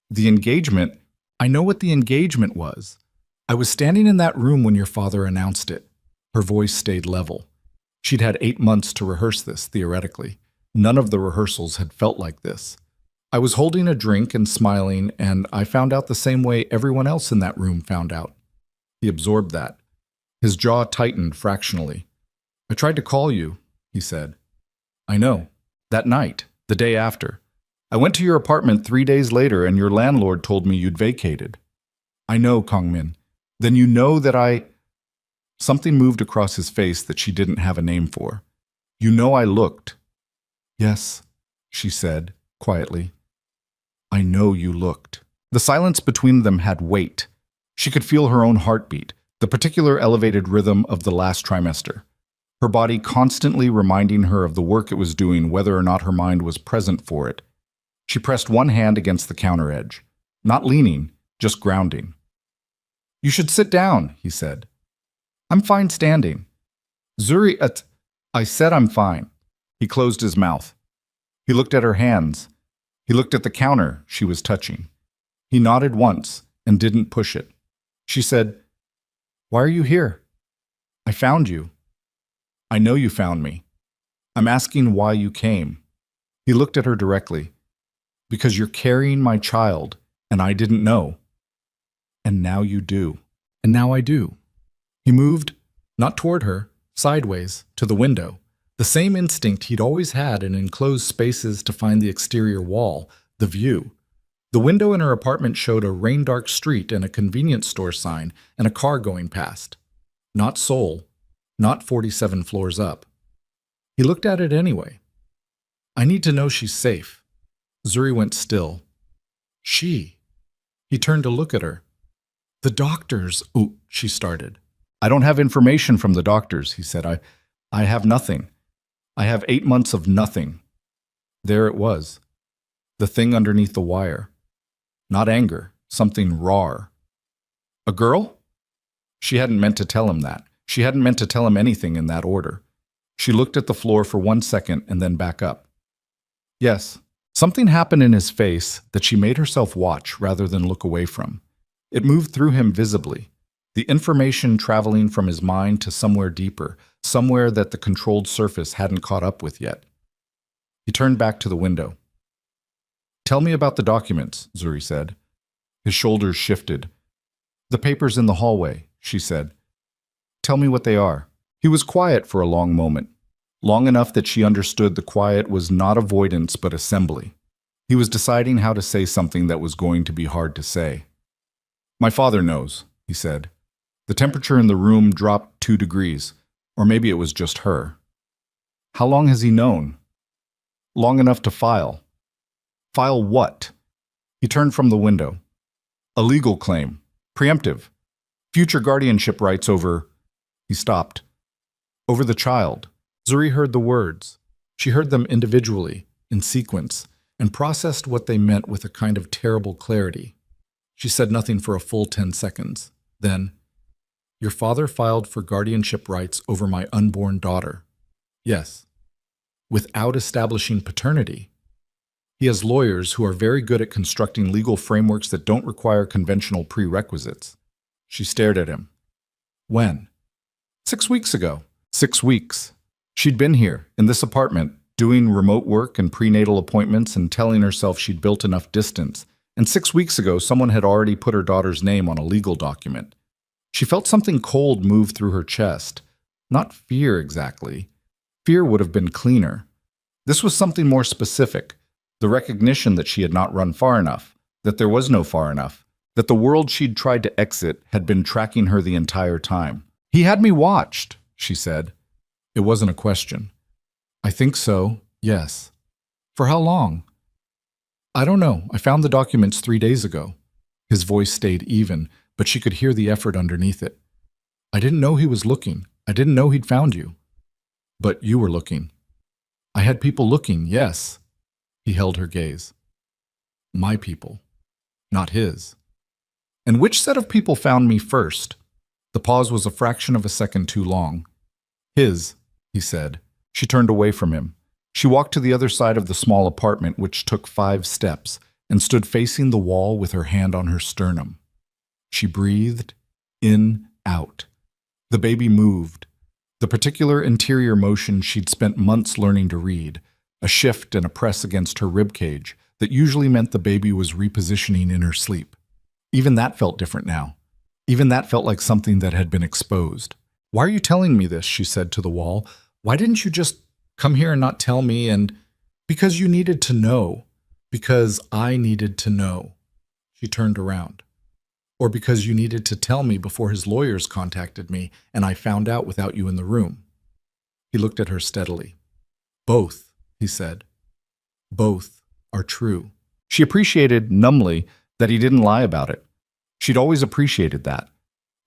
The engagement... I know what the engagement was. I was standing in that room when your father announced it. Her voice stayed level. She'd had 8 months to rehearse this, theoretically. None of the rehearsals had felt like this. I was holding a drink and smiling, and I found out the same way everyone else in that room found out. He absorbed that. His jaw tightened fractionally. I tried to call you, he said. I know. That night, the day after. I went to your apartment 3 days later and your landlord told me you'd vacated. I know, Kongmin. Then you know that I... Something moved across his face that she didn't have a name for. You know I looked. Yes, she said, quietly. I know you looked. The silence between them had weight. She could feel her own heartbeat, the particular elevated rhythm of the last trimester. Her body constantly reminding her of the work it was doing, whether or not her mind was present for it. She pressed one hand against the counter edge. Not leaning, just grounding. You should sit down, he said. I'm fine standing. Zuri, I said I'm fine. He closed his mouth. He looked at her hands. He looked at the counter she was touching. He nodded once and didn't push it. She said, Why are you here? I found you. I know you found me. I'm asking why you came. He looked at her directly. Because you're carrying my child, and I didn't know. And now you do. And now I do. He moved, not toward her, sideways, to the window. The same instinct he'd always had in enclosed spaces to find the exterior wall, the view. The window in her apartment showed a rain-dark street and a convenience store sign and a car going past. Not Seoul, not 47 floors up. He looked at it anyway. I need to know she's safe. Zuri went still. She. He turned to look at her. The doctors, she started. I don't have information from the doctors, he said. I have nothing. I have 8 months of nothing. There it was. The thing underneath the wire. Not anger, something raw. A girl? She hadn't meant to tell him that. She hadn't meant to tell him anything in that order. She looked at the floor for 1 second and then back up. Yes. Something happened in his face that she made herself watch rather than look away from. It moved through him visibly, the information traveling from his mind to somewhere deeper, somewhere that the controlled surface hadn't caught up with yet. He turned back to the window. Tell me about the documents, Zuri said. His shoulders shifted. The papers in the hallway, she said. Tell me what they are. He was quiet for a long moment. Long enough that she understood the quiet was not avoidance but assembly. He was deciding how to say something that was going to be hard to say. My father knows, he said. The temperature in the room dropped 2 degrees, or maybe it was just her. How long has he known? Long enough to file. File what? He turned from the window. A legal claim. Preemptive. Future guardianship rights over... He stopped. Over the child. Zuri heard the words. She heard them individually, in sequence, and processed what they meant with a kind of terrible clarity. She said nothing for a full 10 seconds. Then, Your father filed for guardianship rights over my unborn daughter. Yes. Without establishing paternity. He has lawyers who are very good at constructing legal frameworks that don't require conventional prerequisites. She stared at him. When? 6 weeks ago. 6 weeks. She'd been here, in this apartment, doing remote work and prenatal appointments and telling herself she'd built enough distance. And 6 weeks ago, someone had already put her daughter's name on a legal document. She felt something cold move through her chest. Not fear exactly. Fear would have been cleaner. This was something more specific. The recognition that she had not run far enough, that there was no far enough, that the world she'd tried to exit had been tracking her the entire time. He had me watched, she said. It wasn't a question. I think so, yes. For how long? I don't know. I found the documents 3 days ago. His voice stayed even, but she could hear the effort underneath it. I didn't know he was looking. I didn't know he'd found you. But you were looking. I had people looking, yes. He held her gaze. My people, not his. And which set of people found me first? The pause was a fraction of a second too long. His, he said. She turned away from him. She walked to the other side of the small apartment, which took 5 steps, and stood facing the wall with her hand on her sternum. She breathed in, out. The baby moved. The particular interior motion she'd spent months learning to read, a shift and a press against her ribcage that usually meant the baby was repositioning in her sleep. Even that felt different now. Even that felt like something that had been exposed. Why are you telling me this? She said to the wall. Why didn't you just come here and not tell me? And because you needed to know. Because I needed to know. She turned around. Or because you needed to tell me before his lawyers contacted me and I found out without you in the room. He looked at her steadily. Both, he said. Both are true. She appreciated, numbly, that he didn't lie about it. She'd always appreciated that.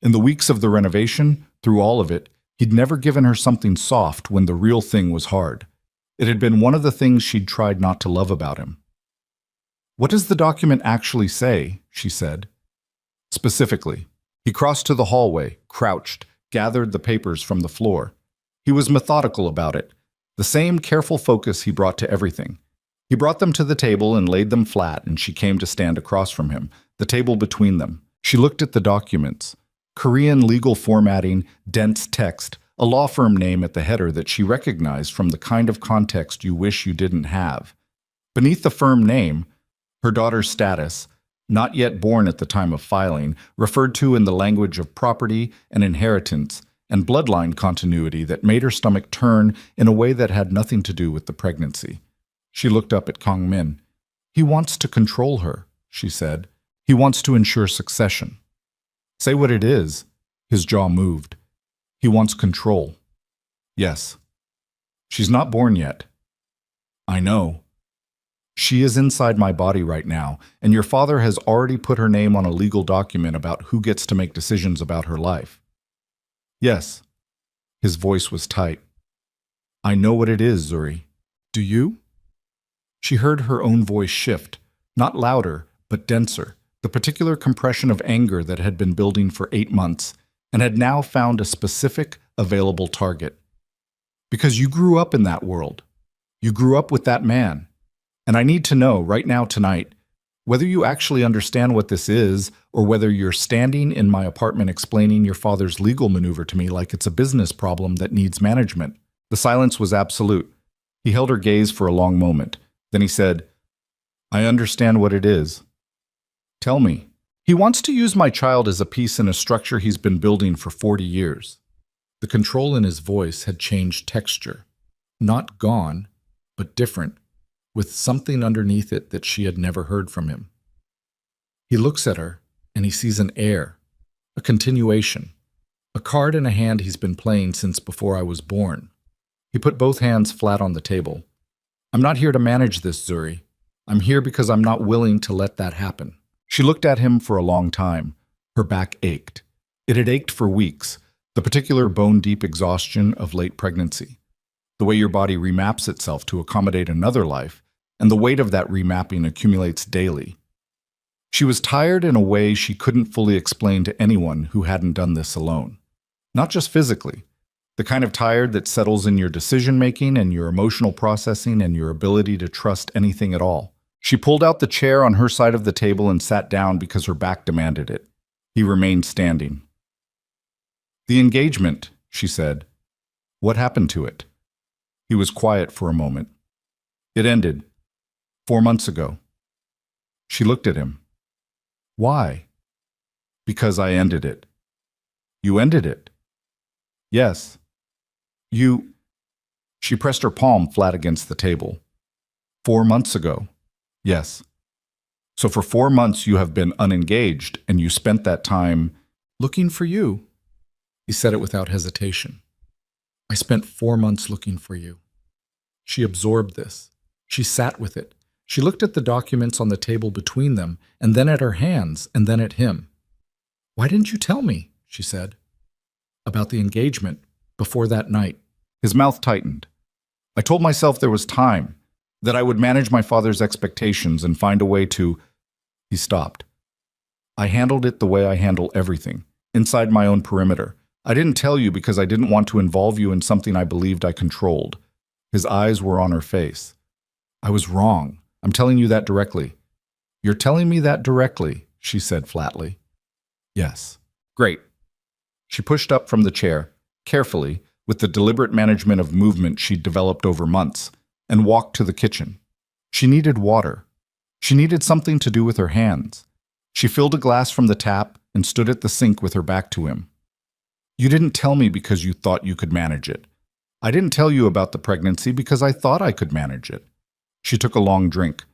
In the weeks of the renovation, through all of it, he'd never given her something soft when the real thing was hard. It had been one of the things she'd tried not to love about him. What does the document actually say? She said. Specifically, he crossed to the hallway, crouched, gathered the papers from the floor. He was methodical about it, the same careful focus he brought to everything. He brought them to the table and laid them flat, and she came to stand across from him, the table between them. She looked at the documents. Korean legal formatting, dense text, a law firm name at the header that she recognized from the kind of context you wish you didn't have. Beneath the firm name, her daughter's status, not yet born at the time of filing, referred to in the language of property and inheritance and bloodline continuity that made her stomach turn in a way that had nothing to do with the pregnancy. She looked up at Kong Min. He wants to control her, she said. He wants to ensure succession. Say what it is. His jaw moved. He wants control. Yes. She's not born yet. I know. She is inside my body right now, and your father has already put her name on a legal document about who gets to make decisions about her life. Yes. His voice was tight. I know what it is, Zuri. Do you? She heard her own voice shift, not louder, but denser, the particular compression of anger that had been building for 8 months and had now found a specific, available target. Because you grew up in that world. You grew up with that man. And I need to know, right now tonight, whether you actually understand what this is or whether you're standing in my apartment explaining your father's legal maneuver to me like it's a business problem that needs management. The silence was absolute. He held her gaze for a long moment. Then he said, I understand what it is. Tell me. He wants to use my child as a piece in a structure he's been building for 40 years. The control in his voice had changed texture. Not gone, but different, with something underneath it that she had never heard from him. He looks at her, and he sees an heir, a continuation, a card in a hand he's been playing since before I was born. He put both hands flat on the table. I'm not here to manage this, Zuri. I'm here because I'm not willing to let that happen. She looked at him for a long time. Her back ached. It had ached for weeks, the particular bone-deep exhaustion of late pregnancy. The way your body remaps itself to accommodate another life, and the weight of that remapping accumulates daily. She was tired in a way she couldn't fully explain to anyone who hadn't done this alone. Not just physically, the kind of tired that settles in your decision-making and your emotional processing and your ability to trust anything at all. She pulled out the chair on her side of the table and sat down because her back demanded it. He remained standing. The engagement, she said. What happened to it? He was quiet for a moment. It ended 4 months ago. She looked at him. Why? Because I ended it. You ended it? Yes. You... She pressed her palm flat against the table. 4 months ago. Yes. So for 4 months you have been unengaged, and you spent that time looking for you. He said it without hesitation. I spent 4 months looking for you. She absorbed this. She sat with it. She looked at the documents on the table between them, and then at her hands, and then at him. Why didn't you tell me, she said, about the engagement before that night? His mouth tightened. I told myself there was time, that I would manage my father's expectations and find a way to... He stopped. I handled it the way I handle everything, inside my own perimeter. I didn't tell you because I didn't want to involve you in something I believed I controlled. His eyes were on her face. I was wrong. I'm telling you that directly. You're telling me that directly, she said flatly. Yes. Great. She pushed up from the chair, carefully, with the deliberate management of movement she'd developed over months, and walked to the kitchen. She needed water. She needed something to do with her hands. She filled a glass from the tap and stood at the sink with her back to him. You didn't tell me because you thought you could manage it. I didn't tell you about the pregnancy because I thought I could manage it. She took a long drink.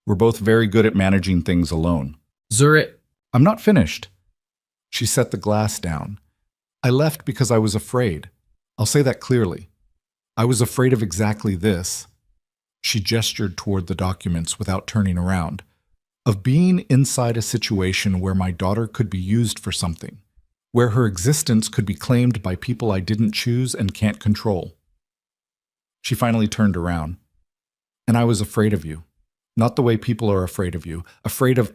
We're both very good at managing things alone. Zuri, I'm not finished. She set the glass down. I left because I was afraid. I'll say that clearly. I was afraid of exactly this. She gestured toward the documents without turning around. Of being inside a situation where my daughter could be used for something, where her existence could be claimed by people I didn't choose and can't control. She finally turned around. And I was afraid of you. Not the way people are afraid of you. Afraid of...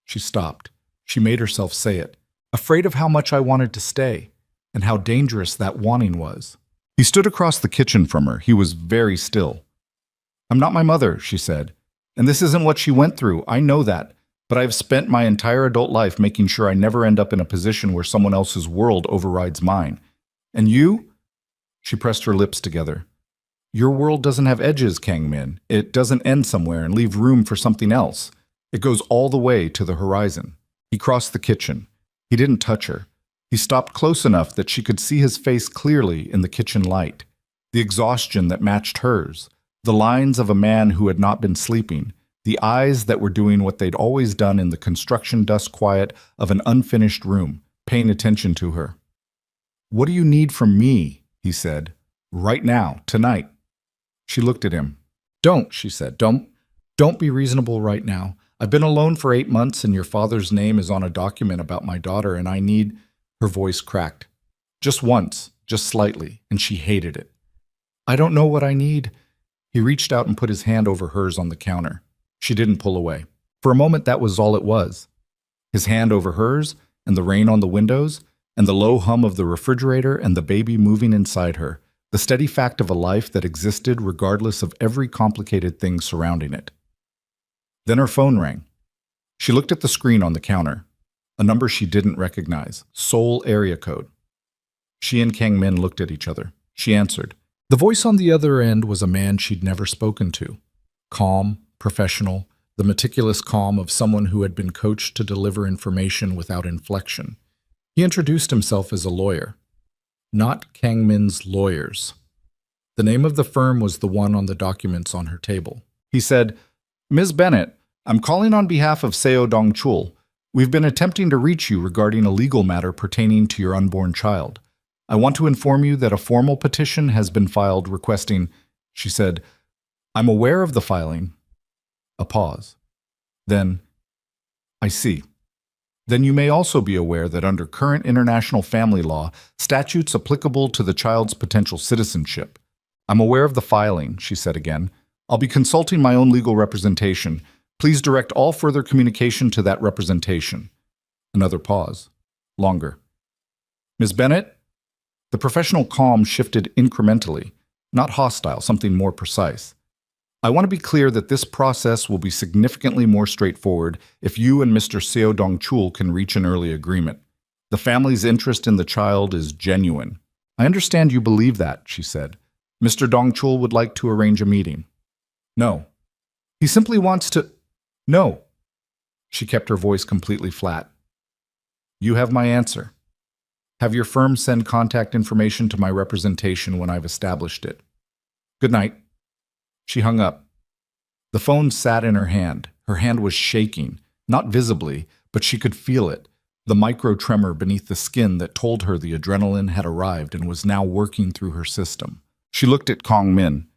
She stopped. She made herself say it. Afraid of how much I wanted to stay, and how dangerous that wanting was. He stood across the kitchen from her. He was very still. I'm not my mother, she said. And this isn't what she went through. I know that. But I've spent my entire adult life making sure I never end up in a position where someone else's world overrides mine. And you? She pressed her lips together. Your world doesn't have edges, Kang Min. It doesn't end somewhere and leave room for something else. It goes all the way to the horizon. He crossed the kitchen. He didn't touch her. He stopped close enough that she could see his face clearly in the kitchen light. The exhaustion that matched hers. The lines of a man who had not been sleeping. The eyes that were doing what they'd always done in the construction dust quiet of an unfinished room, paying attention to her. What do you need from me? He said. Right now, tonight. She looked at him. Don't, she said. Don't be reasonable right now. I've been alone for 8 months and your father's name is on a document about my daughter and I need... Her voice cracked. Just once, just slightly, and she hated it. I don't know what I need. He reached out and put his hand over hers on the counter. She didn't pull away. For a moment, that was all it was. His hand over hers, and the rain on the windows, and the low hum of the refrigerator and the baby moving inside her. The steady fact of a life that existed regardless of every complicated thing surrounding it. Then her phone rang. She looked at the screen on the counter. A number she didn't recognize. Seoul area code. She and Kang Min looked at each other. She answered. The voice on the other end was a man she'd never spoken to. Calm, professional, the meticulous calm of someone who had been coached to deliver information without inflection. He introduced himself as a lawyer. Not Kang Min's lawyers. The name of the firm was the one on the documents on her table. He said, Ms. Bennett, I'm calling on behalf of Seo Dong-chul. We've been attempting to reach you regarding a legal matter pertaining to your unborn child. I want to inform you that a formal petition has been filed requesting, she said, I'm aware of the filing. A pause. Then, I see. Then you may also be aware that under current international family law, statutes applicable to the child's potential citizenship. I'm aware of the filing, she said again. I'll be consulting my own legal representation. Please direct all further communication to that representation. Another pause. Longer. Ms. Bennett? The professional calm shifted incrementally, not hostile, something more precise. I want to be clear that this process will be significantly more straightforward if you and Mr. Seo Dong-chul can reach an early agreement. The family's interest in the child is genuine. I understand you believe that, she said. Mr. Dong-chul would like to arrange a meeting. No. He simply wants to... No. She kept her voice completely flat. You have my answer. Have your firm send contact information to my representation when I've established it. Good night. She hung up. The phone sat in her hand. Her hand was shaking, not visibly, but she could feel it, the micro tremor beneath the skin that told her the adrenaline had arrived and was now working through her system. She looked at Kang Min.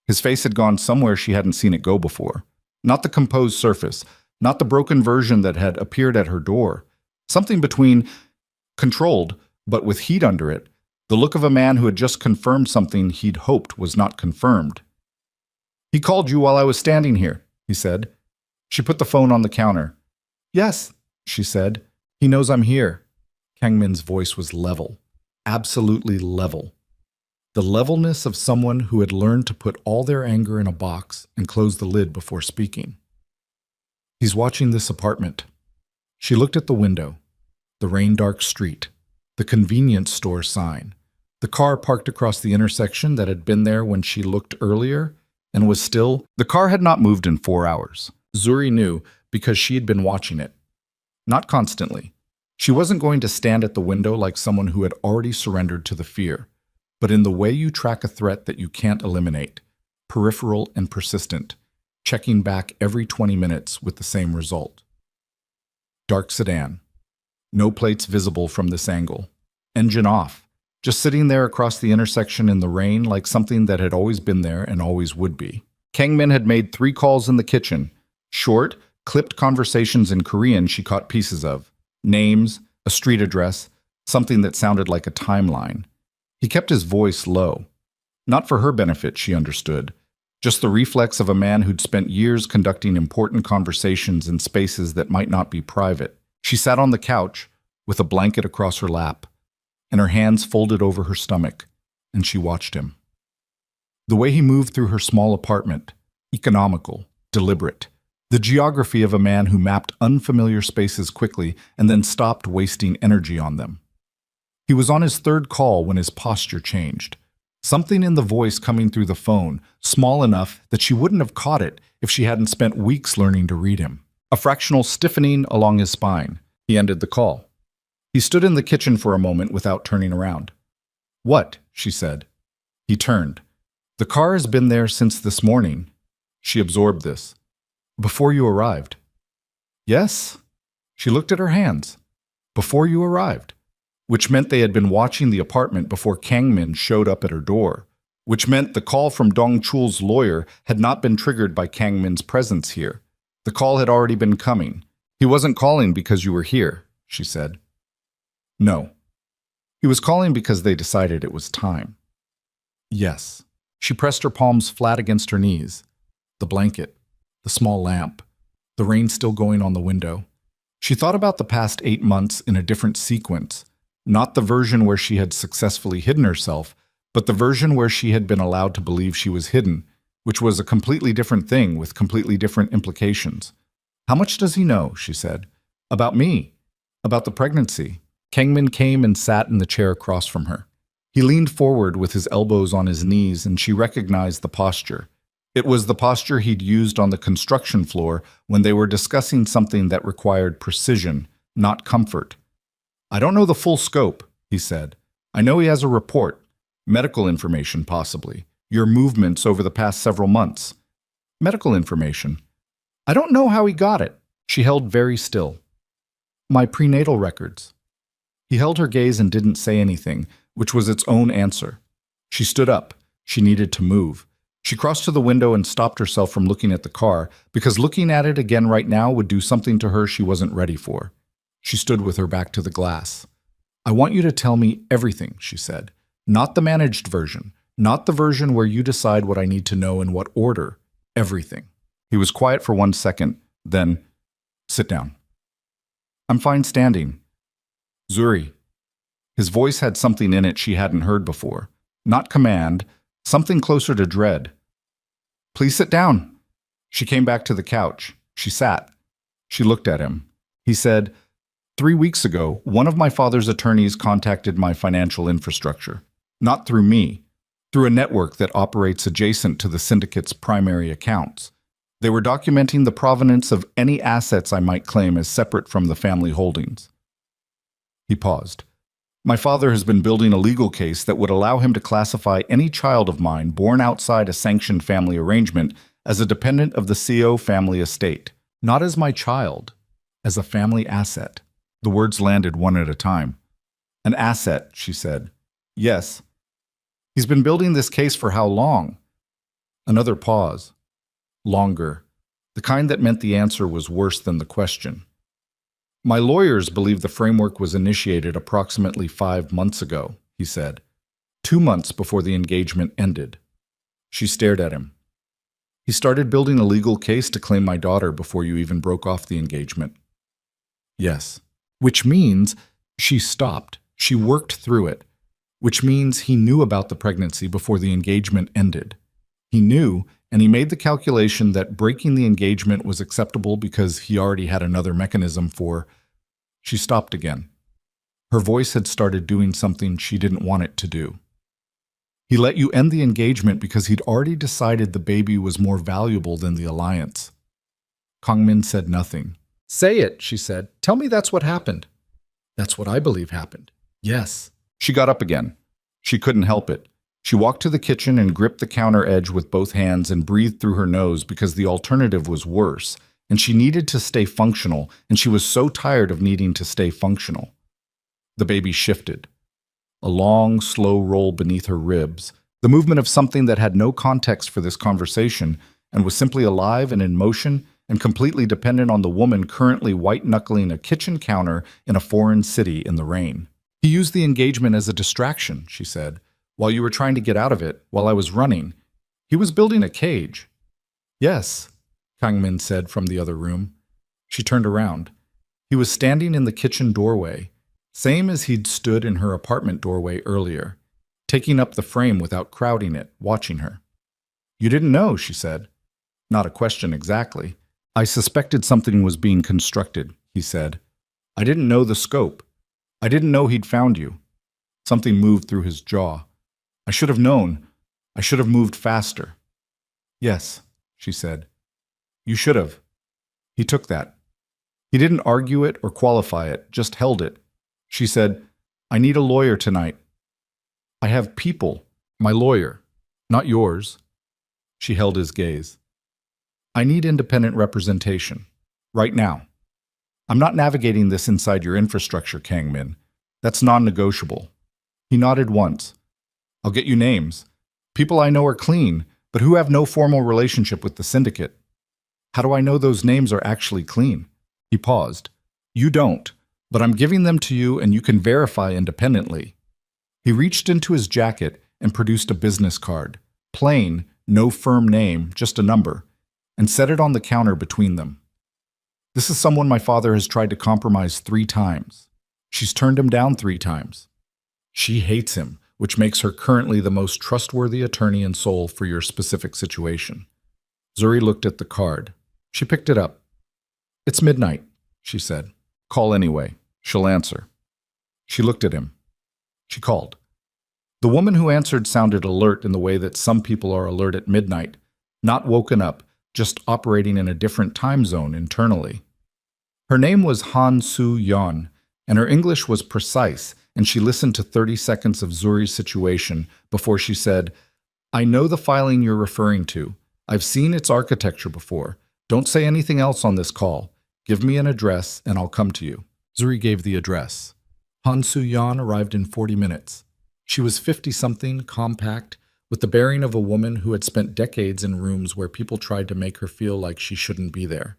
His face had gone somewhere she hadn't seen it go before. Not the composed surface, not the broken version that had appeared at her door. Something between controlled, but with heat under it, the look of a man who had just confirmed something he'd hoped was not confirmed. "He called you while I was standing here," he said. She put the phone on the counter. "Yes," she said. "He knows I'm here." Kangmin's voice was level, absolutely level. The levelness of someone who had learned to put all their anger in a box and close the lid before speaking. "He's watching this apartment." She looked at the window, the rain-dark street, the convenience store sign, the car parked across the intersection that had been there when she looked earlier and was still. The car had not moved in 4 hours. Zuri knew because she had been watching it. Not constantly. She wasn't going to stand at the window like someone who had already surrendered to the fear, but in the way you track a threat that you can't eliminate, peripheral and persistent, checking back every 20 minutes with the same result. Dark sedan. No plates visible from this angle. Engine off. Just sitting there across the intersection in the rain like something that had always been there and always would be. Kangmin had made 3 calls in the kitchen. Short, clipped conversations in Korean she caught pieces of. Names, a street address, something that sounded like a timeline. He kept his voice low. Not for her benefit, she understood. Just the reflex of a man who'd spent years conducting important conversations in spaces that might not be private. She sat on the couch, with a blanket across her lap, and her hands folded over her stomach, and she watched him. The way he moved through her small apartment, economical, deliberate. The geography of a man who mapped unfamiliar spaces quickly and then stopped wasting energy on them. He was on his 3rd call when his posture changed. Something in the voice coming through the phone, small enough that she wouldn't have caught it if she hadn't spent weeks learning to read him. A fractional stiffening along his spine. He ended the call. He stood in the kitchen for a moment without turning around. "What?" she said. He turned. "The car has been there since this morning." She absorbed this. "Before you arrived." "Yes." She looked at her hands. "Before you arrived." Which meant they had been watching the apartment before Kangmin showed up at her door. Which meant the call from Dong Chul's lawyer had not been triggered by Kangmin's presence here. The call had already been coming. "He wasn't calling because you were here," she said. "No. He was calling because they decided it was time." "Yes." She pressed her palms flat against her knees. The blanket, the small lamp, the rain still going on the window. She thought about the past 8 months in a different sequence, not the version where she had successfully hidden herself, but the version where she had been allowed to believe she was hidden, which was a completely different thing with completely different implications. "How much does he know?" she said. "About me. About the pregnancy." Kangmin came and sat in the chair across from her. He leaned forward with his elbows on his knees, and she recognized the posture. It was the posture he'd used on the construction floor when they were discussing something that required precision, not comfort. "I don't know the full scope," he said. "I know he has a report, medical information possibly, your movements over the past several months." "Medical information? I don't know how he got it." She held very still. "My prenatal records." He held her gaze and didn't say anything, which was its own answer. She stood up. She needed to move. She crossed to the window and stopped herself from looking at the car, because looking at it again right now would do something to her she wasn't ready for. She stood with her back to the glass. "I want you to tell me everything," she said. "Not the managed version, not the version where you decide what I need to know in what order. Everything." He was quiet for 1 second, then, "Sit down." "I'm fine standing." "Zuri." His voice had something in it she hadn't heard before. Not command, something closer to dread. "Please sit down." She came back to the couch. She sat. She looked at him. He said, 3 weeks ago, one of my father's attorneys contacted my financial infrastructure. Not through me, through a network that operates adjacent to the syndicate's primary accounts. They were documenting the provenance of any assets I might claim as separate from the family holdings." He paused. "My father has been building a legal case that would allow him to classify any child of mine born outside a sanctioned family arrangement as a dependent of the CO family estate. Not as my child, as a family asset." The words landed one at a time. "An asset," she said. "Yes." "He's been building this case for how long?" Another pause. Longer. The kind that meant the answer was worse than the question. My lawyers believe the framework was initiated approximately 5 months ago, he said, 2 months before the engagement ended. She stared at him. He started building a legal case to claim my daughter before you even broke off the engagement. Yes. Which means she stopped. She worked through it. Which means he knew about the pregnancy before the engagement ended. He knew, and he made the calculation that breaking the engagement was acceptable because he already had another mechanism for... She stopped again. Her voice had started doing something she didn't want it to do. He let you end the engagement because he'd already decided the baby was more valuable than the alliance. Kangmin said nothing. Say it, she said. Tell me that's what happened. That's what I believe happened. Yes. She got up again. She couldn't help it. She walked to the kitchen and gripped the counter edge with both hands and breathed through her nose because the alternative was worse, and she needed to stay functional, and she was so tired of needing to stay functional. The baby shifted. A long, slow roll beneath her ribs, the movement of something that had no context for this conversation and was simply alive and in motion and completely dependent on the woman currently white-knuckling a kitchen counter in a foreign city in the rain. He used the engagement as a distraction, she said, while you were trying to get out of it, while I was running. He was building a cage. Yes, Kangmin said from the other room. She turned around. He was standing in the kitchen doorway, same as he'd stood in her apartment doorway earlier, taking up the frame without crowding it, watching her. You didn't know, she said. Not a question exactly. I suspected something was being constructed, he said. I didn't know the scope. I didn't know he'd found you. Something moved through his jaw. I should have known. I should have moved faster. Yes, she said. You should have. He took that. He didn't argue it or qualify it, just held it. She said, I need a lawyer tonight. I have people. My lawyer. Not yours. She held his gaze. I need independent representation. Right now. I'm not navigating this inside your infrastructure, Kangmin. That's non-negotiable. He nodded once. I'll get you names. People I know are clean, but who have no formal relationship with the syndicate. How do I know those names are actually clean? He paused. You don't. But I'm giving them to you and you can verify independently. He reached into his jacket and produced a business card. Plain, no firm name, just a number, and set it on the counter between them. This is someone my father has tried to compromise 3 times. She's turned him down 3 times. She hates him, which makes her currently the most trustworthy attorney in Seoul for your specific situation. Zuri looked at the card. She picked it up. It's midnight, she said. Call anyway. She'll answer. She looked at him. She called. The woman who answered sounded alert in the way that some people are alert at midnight, not woken up, just operating in a different time zone internally. Her name was Han Soo-yeon, and her English was precise, and she listened to 30 seconds of Zuri's situation before she said, I know the filing you're referring to. I've seen its architecture before. Don't say anything else on this call. Give me an address and I'll come to you. Zuri gave the address. Han Soo-yeon arrived in 40 minutes. She was 50-something, compact, with the bearing of a woman who had spent decades in rooms where people tried to make her feel like she shouldn't be there.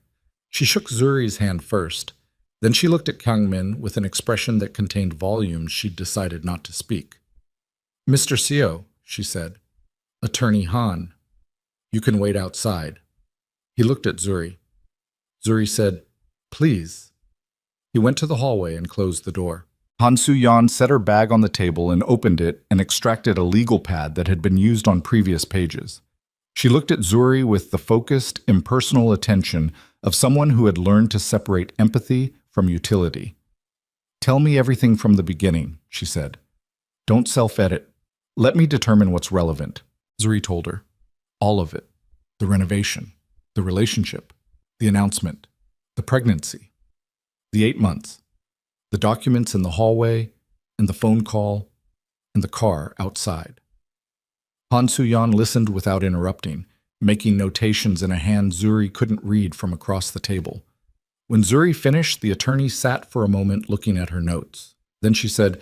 She shook Zuri's hand first. Then she looked at Kangmin with an expression that contained volumes she'd decided not to speak. Mr. Seo, she said. Attorney Han. You can wait outside. He looked at Zuri. Zuri said, Please. He went to the hallway and closed the door. Han Soo-yeon set her bag on the table and opened it and extracted a legal pad that had been used on previous pages. She looked at Zuri with the focused, impersonal attention of someone who had learned to separate empathy from utility. Tell me everything from the beginning, she said. Don't self-edit. Let me determine what's relevant. Zuri told her. All of it. The renovation, the relationship, the announcement, the pregnancy, the 8 months, the documents in the hallway, and the phone call, and the car outside. Han Soo-yeon listened without interrupting, making notations in a hand Zuri couldn't read from across the table. When Zuri finished, the attorney sat for a moment looking at her notes. Then she said,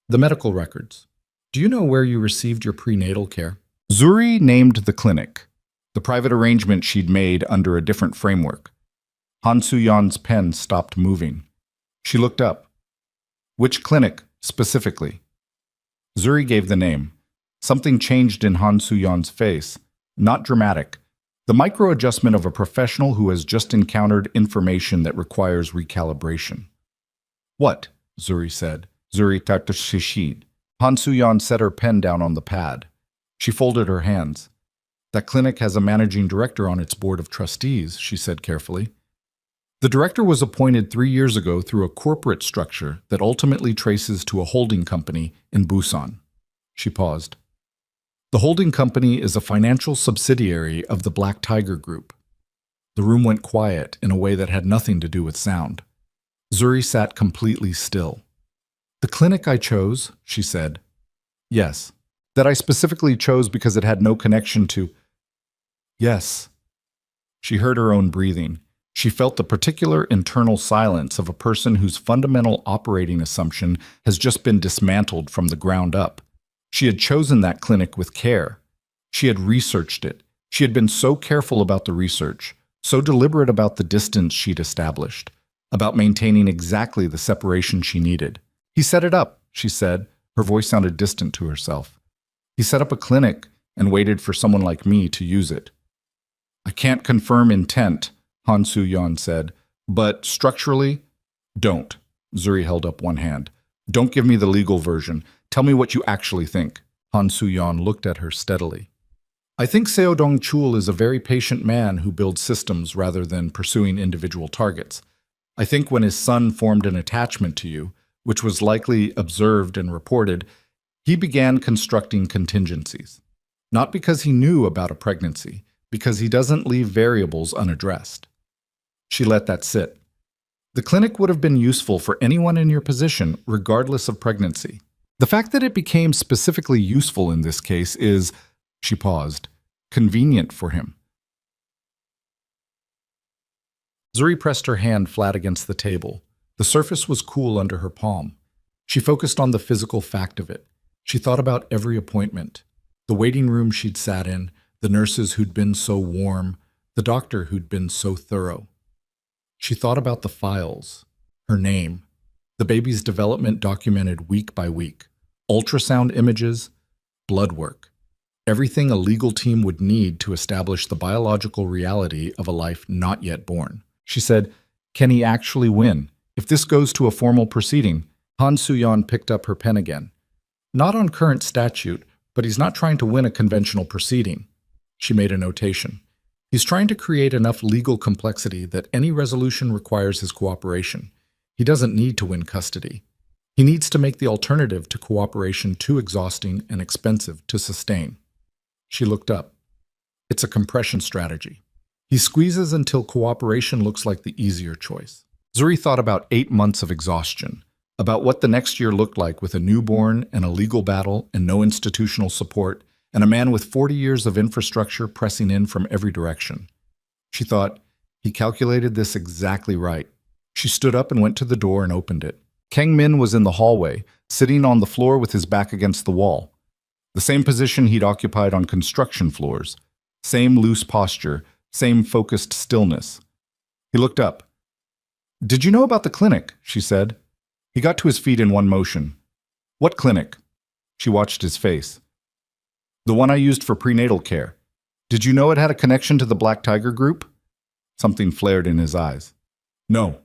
The medical records. Do you know where you received your prenatal care? Zuri named the clinic, the private arrangement she'd made under a different framework. Han Soo-yeon's pen stopped moving. She looked up. Which clinic, specifically? Zuri gave the name. Something changed in Han Suyan's face. Not dramatic. The micro-adjustment of a professional who has just encountered information that requires recalibration. What? Zuri said. Zuri Tatashishid. Han Suyan set her pen down on the pad. She folded her hands. That clinic has a managing director on its board of trustees, she said carefully. The director was appointed 3 years ago through a corporate structure that ultimately traces to a holding company in Busan. She paused. The holding company is a financial subsidiary of the Black Tiger Group. The room went quiet in a way that had nothing to do with sound. Zuri sat completely still. The clinic I chose, she said. Yes. That I specifically chose because it had no connection to... Yes. She heard her own breathing. She felt the particular internal silence of a person whose fundamental operating assumption has just been dismantled from the ground up. She had chosen that clinic with care. She had researched it. She had been so careful about the research, so deliberate about the distance she'd established, about maintaining exactly the separation she needed. He set it up, she said. Her voice sounded distant to herself. He set up a clinic and waited for someone like me to use it. I can't confirm intent, Han Su-yeon said, but structurally, don't. Zuri held up one hand. Don't give me the legal version. Tell me what you actually think. Han Su-yeon looked at her steadily. I think Seo Dong-chul is a very patient man who builds systems rather than pursuing individual targets. I think when his son formed an attachment to you, which was likely observed and reported, he began constructing contingencies. Not because he knew about a pregnancy, because he doesn't leave variables unaddressed. She let that sit. The clinic would have been useful for anyone in your position, regardless of pregnancy. The fact that it became specifically useful in this case is, she paused, convenient for him. Zuri pressed her hand flat against the table. The surface was cool under her palm. She focused on the physical fact of it. She thought about every appointment, the waiting room she'd sat in, the nurses who'd been so warm, the doctor who'd been so thorough. She thought about the files, her name, the baby's development documented week by week, ultrasound images, blood work, everything a legal team would need to establish the biological reality of a life not yet born. She said, "Can he actually win? If this goes to a formal proceeding?" Han Su-yeon picked up her pen again. "Not on current statute, but he's not trying to win a conventional proceeding." She made a notation. He's trying to create enough legal complexity that any resolution requires his cooperation. He doesn't need to win custody. He needs to make the alternative to cooperation too exhausting and expensive to sustain. She looked up. It's a compression strategy. He squeezes until cooperation looks like the easier choice. Zuri thought about 8 months of exhaustion, about what the next year looked like with a newborn and a legal battle and no institutional support, and a man with 40 years of infrastructure pressing in from every direction. She thought, he calculated this exactly right. She stood up and went to the door and opened it. Kang Min was in the hallway, sitting on the floor with his back against the wall. The same position he'd occupied on construction floors. Same loose posture, same focused stillness. He looked up. "Did you know about the clinic?" she said. He got to his feet in one motion. "What clinic?" She watched his face. "The one I used for prenatal care. Did you know it had a connection to the Black Tiger Group?" Something flared in his eyes. "No."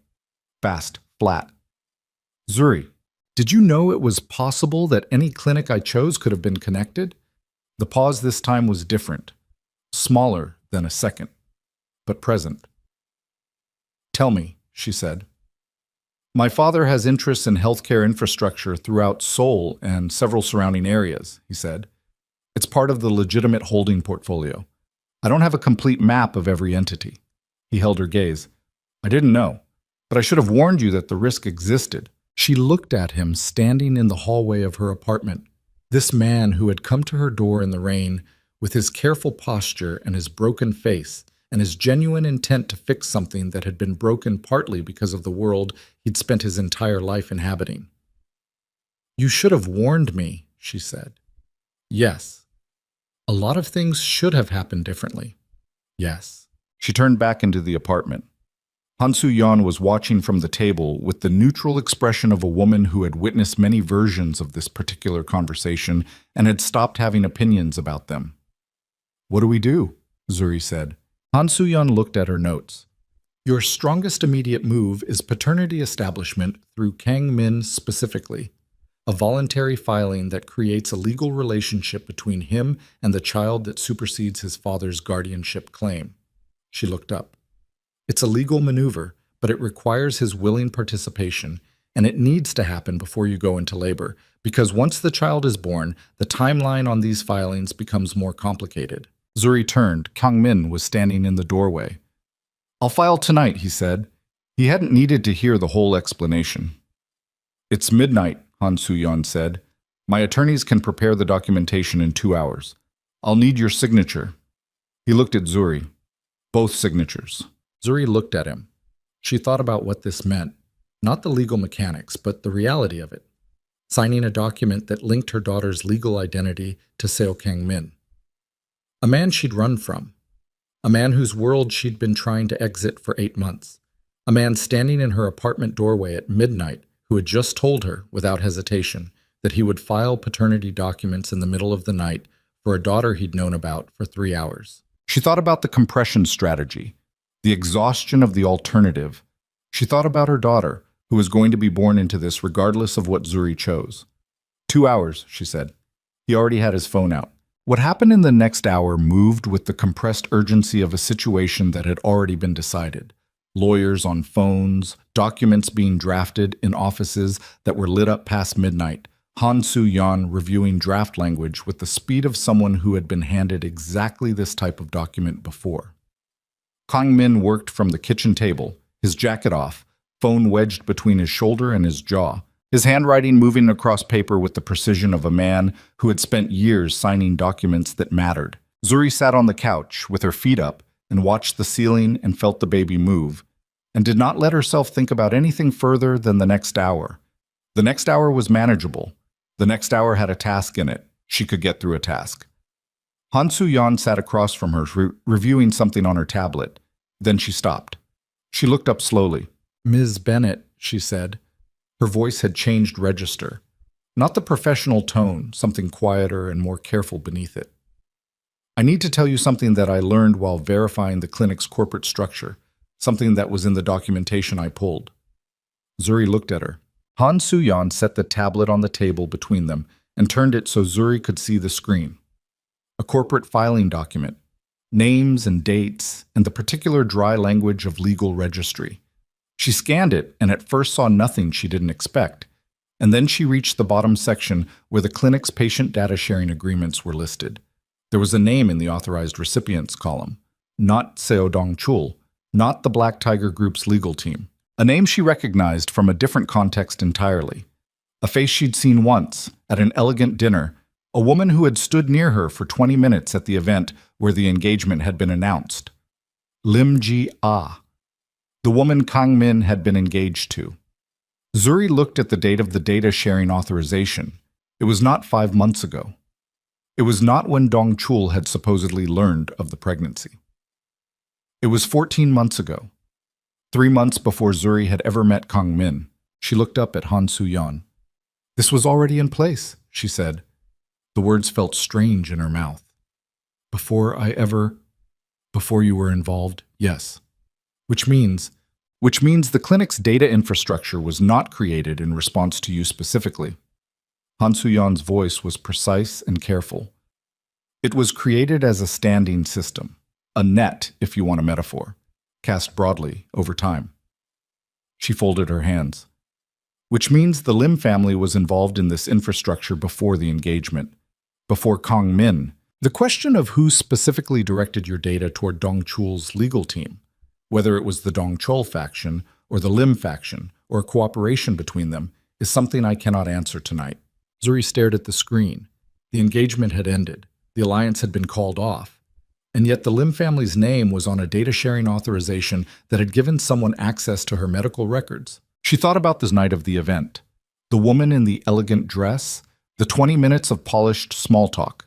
Fast, flat. "Zuri, did you know it was possible that any clinic I chose could have been connected?" The pause this time was different. Smaller than a second, but present. "Tell me," she said. "My father has interests in healthcare infrastructure throughout Seoul and several surrounding areas," he said. "It's part of the legitimate holding portfolio. I don't have a complete map of every entity." He held her gaze. "I didn't know, but I should have warned you that the risk existed." She looked at him standing in the hallway of her apartment. This man who had come to her door in the rain, with his careful posture and his broken face, and his genuine intent to fix something that had been broken partly because of the world he'd spent his entire life inhabiting. "You should have warned me," she said. "Yes. A lot of things should have happened differently." "Yes." She turned back into the apartment. Han Soo-yeon was watching from the table with the neutral expression of a woman who had witnessed many versions of this particular conversation and had stopped having opinions about them. "What do we do?" Zuri said. Han Soo-yeon looked at her notes. "Your strongest immediate move is paternity establishment through Kang Min specifically, a voluntary filing that creates a legal relationship between him and the child that supersedes his father's guardianship claim." She looked up. "It's a legal maneuver, but it requires his willing participation, and it needs to happen before you go into labor, because once the child is born, the timeline on these filings becomes more complicated." Zuri turned. Kang Min was standing in the doorway. "I'll file tonight," he said. He hadn't needed to hear the whole explanation. "It's midnight," Han Soo-yeon said. "My attorneys can prepare the documentation in 2 hours. I'll need your signature." He looked at Zuri. "Both signatures." Zuri looked at him. She thought about what this meant, not the legal mechanics, but the reality of it. Signing a document that linked her daughter's legal identity to Seo Kang Min. A man she'd run from. A man whose world she'd been trying to exit for 8 months. A man standing in her apartment doorway at midnight who had just told her, without hesitation, that he would file paternity documents in the middle of the night for a daughter he'd known about for 3 hours. She thought about the compression strategy, the exhaustion of the alternative. She thought about her daughter, who was going to be born into this regardless of what Zuri chose. 2 hours, she said. He already had his phone out. What happened in the next hour moved with the compressed urgency of a situation that had already been decided. Lawyers on phones, documents being drafted in offices that were lit up past midnight, Han Soo-yeon reviewing draft language with the speed of someone who had been handed exactly this type of document before. Kang Min worked from the kitchen table, his jacket off, phone wedged between his shoulder and his jaw, his handwriting moving across paper with the precision of a man who had spent years signing documents that mattered. Zuri sat on the couch with her feet up and watched the ceiling and felt the baby move, and did not let herself think about anything further than the next hour. The next hour was manageable. The next hour had a task in it. She could get through a task. Han Soo-yeon sat across from her, reviewing something on her tablet. Then she stopped. She looked up slowly. "Ms. Bennett," she said. Her voice had changed register. Not the professional tone, something quieter and more careful beneath it. "I need to tell you something that I learned while verifying the clinic's corporate structure, something that was in the documentation I pulled." Zuri looked at her. Han Soo-yeon set the tablet on the table between them and turned it so Zuri could see the screen. A corporate filing document, names and dates, and the particular dry language of legal registry. She scanned it and at first saw nothing she didn't expect, and then she reached the bottom section where the clinic's patient data sharing agreements were listed. There was a name in the authorized recipients column, not Seo Dong-chul, not the Black Tiger Group's legal team. A name she recognized from a different context entirely. A face she'd seen once, at an elegant dinner, a woman who had stood near her for 20 minutes at the event where the engagement had been announced. Lim Ji-ah, the woman Kang Min had been engaged to. Zuri looked at the date of the data sharing authorization. It was not 5 months ago. It was not when Dong-chul had supposedly learned of the pregnancy. It was 14 months ago. 3 months before Zuri had ever met Kang Min. She looked up at Han Soo-yeon. "This was already in place," she said. The words felt strange in her mouth. Before you were involved, yes. Which means the clinic's data infrastructure was not created in response to you specifically." Han Soo-yeon's voice was precise and careful. "It was created as a standing system, a net, if you want a metaphor, cast broadly over time." She folded her hands. "Which means the Lim family was involved in this infrastructure before the engagement, before Kang Min. The question of who specifically directed your data toward Dong-chul's legal team, whether it was the Dong-chul faction or the Lim faction or a cooperation between them, is something I cannot answer tonight." Zuri stared at the screen. The engagement had ended. The alliance had been called off. And yet the Lim family's name was on a data-sharing authorization that had given someone access to her medical records. She thought about the night of the event. The woman in the elegant dress, the 20 minutes of polished small talk.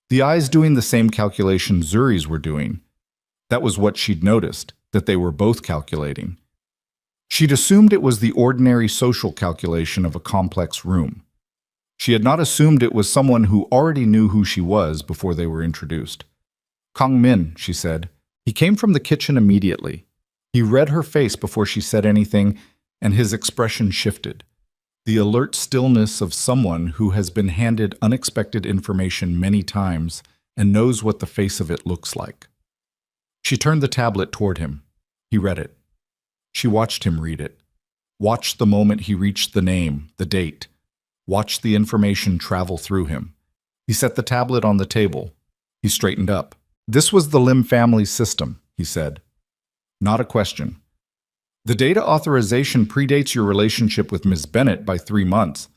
The eyes doing the same calculation Zuri's were doing. That was what she'd noticed. that they were both calculating. She'd assumed it was the ordinary social calculation of a complex room. She had not assumed it was someone who already knew who she was before they were introduced. "Kong Min," she said. He came from the kitchen immediately. He read her face before she said anything, and his expression shifted. The alert stillness of someone who has been handed unexpected information many times and knows what the face of it looks like. She turned the tablet toward him. He read it. She watched him read it. Watched the moment he reached the name, the date. Watched the information travel through him. He set the tablet on the table. He straightened up. "This was the Lim family system," he said. Not a question. "The data authorization predates your relationship with Ms. Bennett by 3 months,"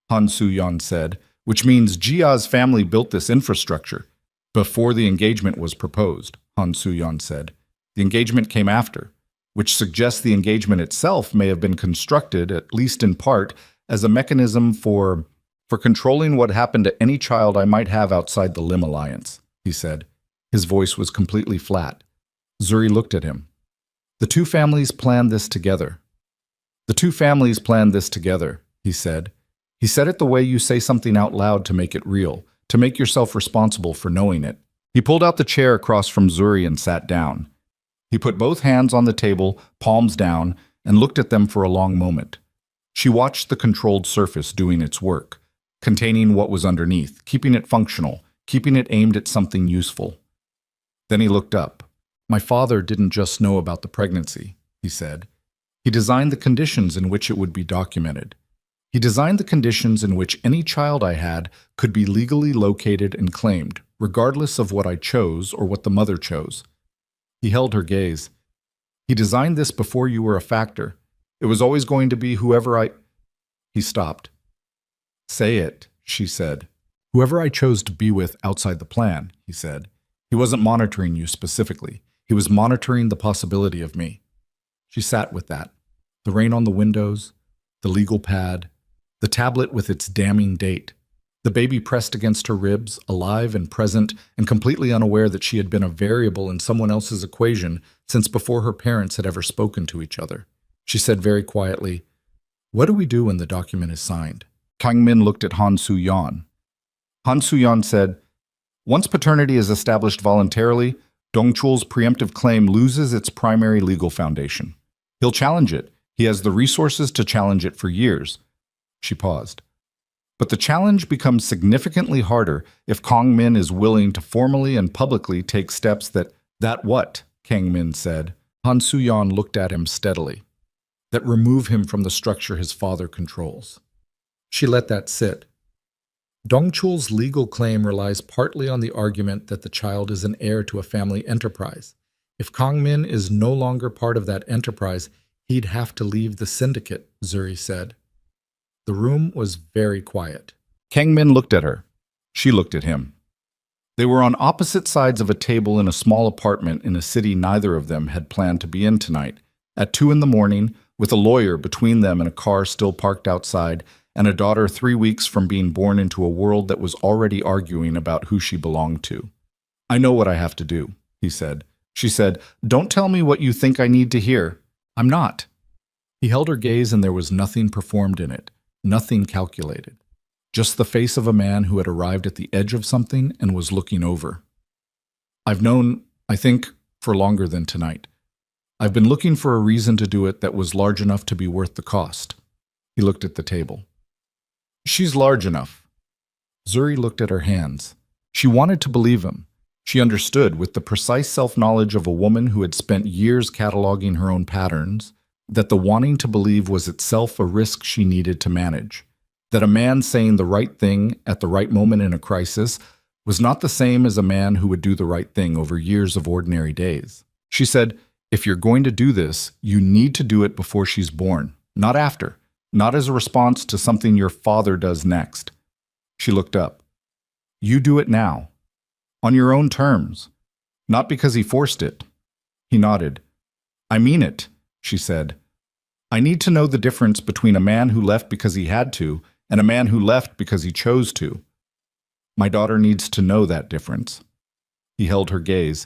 Han Soo-yeon said, "which means Jia's family built this infrastructure before the engagement was proposed," Han Soo-yeon said. "The engagement came after, which suggests the engagement itself may have been constructed, at least in part, as a mechanism for controlling what happened to any child I might have outside the Lim alliance," he said. His voice was completely flat. Zuri looked at him. "The two families planned this together." "The two families planned this together," he said. He said it the way you say something out loud to make it real, to make yourself responsible for knowing it. He pulled out the chair across from Zuri and sat down. He put both hands on the table, palms down, and looked at them for a long moment. She watched the controlled surface doing its work, containing what was underneath, keeping it functional, keeping it aimed at something useful. Then he looked up. "My father didn't just know about the pregnancy," he said. "He designed the conditions in which it would be documented. He designed the conditions in which any child I had could be legally located and claimed, regardless of what I chose or what the mother chose." He held her gaze. "He designed this before you were a factor. It was always going to be whoever I—" He stopped. "Say it," she said. "Whoever I chose to be with outside the plan," he said. "He wasn't monitoring you specifically. He was monitoring the possibility of me." She sat with that. The rain on the windows, the legal pad, the tablet with its damning date, the baby pressed against her ribs, alive and present and completely unaware that she had been a variable in someone else's equation since before her parents had ever spoken to each other. She said very quietly, "What do we do when the document is signed?" Kang Min looked at Han Soo-yeon. Han Soo-yeon said, "Once paternity is established voluntarily, Dongchul's preemptive claim loses its primary legal foundation. He'll challenge it. He has the resources to challenge it for years." She paused. "But the challenge becomes significantly harder if Kang Min is willing to formally and publicly take steps that what?" Kang Min said. Han Soo-yeon looked at him steadily. "That remove him from the structure his father controls." She let that sit. Dongchul's legal claim relies partly on the argument that the child is an heir to a family enterprise. If Kang Min is no longer part of that enterprise, he'd have to leave the syndicate, Zuri said. The room was very quiet. Kang Min looked at her. She looked at him. They were on opposite sides of a table in a small apartment in a city neither of them had planned to be in tonight, at 2 a.m, with a lawyer between them and a car still parked outside, and a daughter 3 weeks from being born into a world that was already arguing about who she belonged to. "I know what I have to do," he said. She said, "Don't tell me what you think I need to hear. I'm not." He held her gaze and there was nothing performed in it, nothing calculated. Just the face of a man who had arrived at the edge of something and was looking over. "I've known, I think, for longer than tonight. I've been looking for a reason to do it that was large enough to be worth the cost." He looked at the table. "She's large enough." Zuri looked at her hands. She wanted to believe him. She understood, with the precise self-knowledge of a woman who had spent years cataloging her own patterns, that the wanting to believe was itself a risk she needed to manage. That a man saying the right thing at the right moment in a crisis was not the same as a man who would do the right thing over years of ordinary days. She said, "If you're going to do this, you need to do it before she's born, not after. Not as a response to something your father does next." She looked up. "You do it now. On your own terms. Not because he forced it." He nodded. "I mean it," she said. "I need to know the difference between a man who left because he had to and a man who left because he chose to. My daughter needs to know that difference." He held her gaze.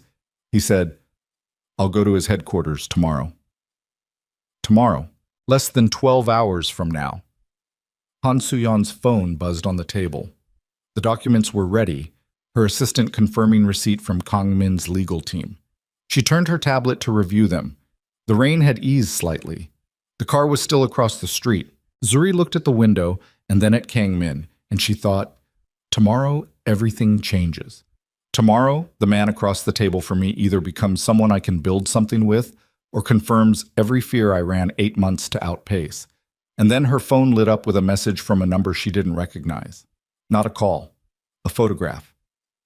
He said, I'll go to his headquarters tomorrow. Tomorrow, less than 12 hours from now. Han Soo-yeon's phone buzzed on the table. The documents were ready, her assistant confirming receipt from Kang Min's legal team. She turned her tablet to review them. The rain had eased slightly. The car was still across the street. Zuri looked at the window and then at Kang Min, and she thought, tomorrow, everything changes. Tomorrow, the man across the table from me either becomes someone I can build something with or confirms every fear I ran 8 months to outpace. And then her phone lit up with a message from a number she didn't recognize. Not a call, a photograph.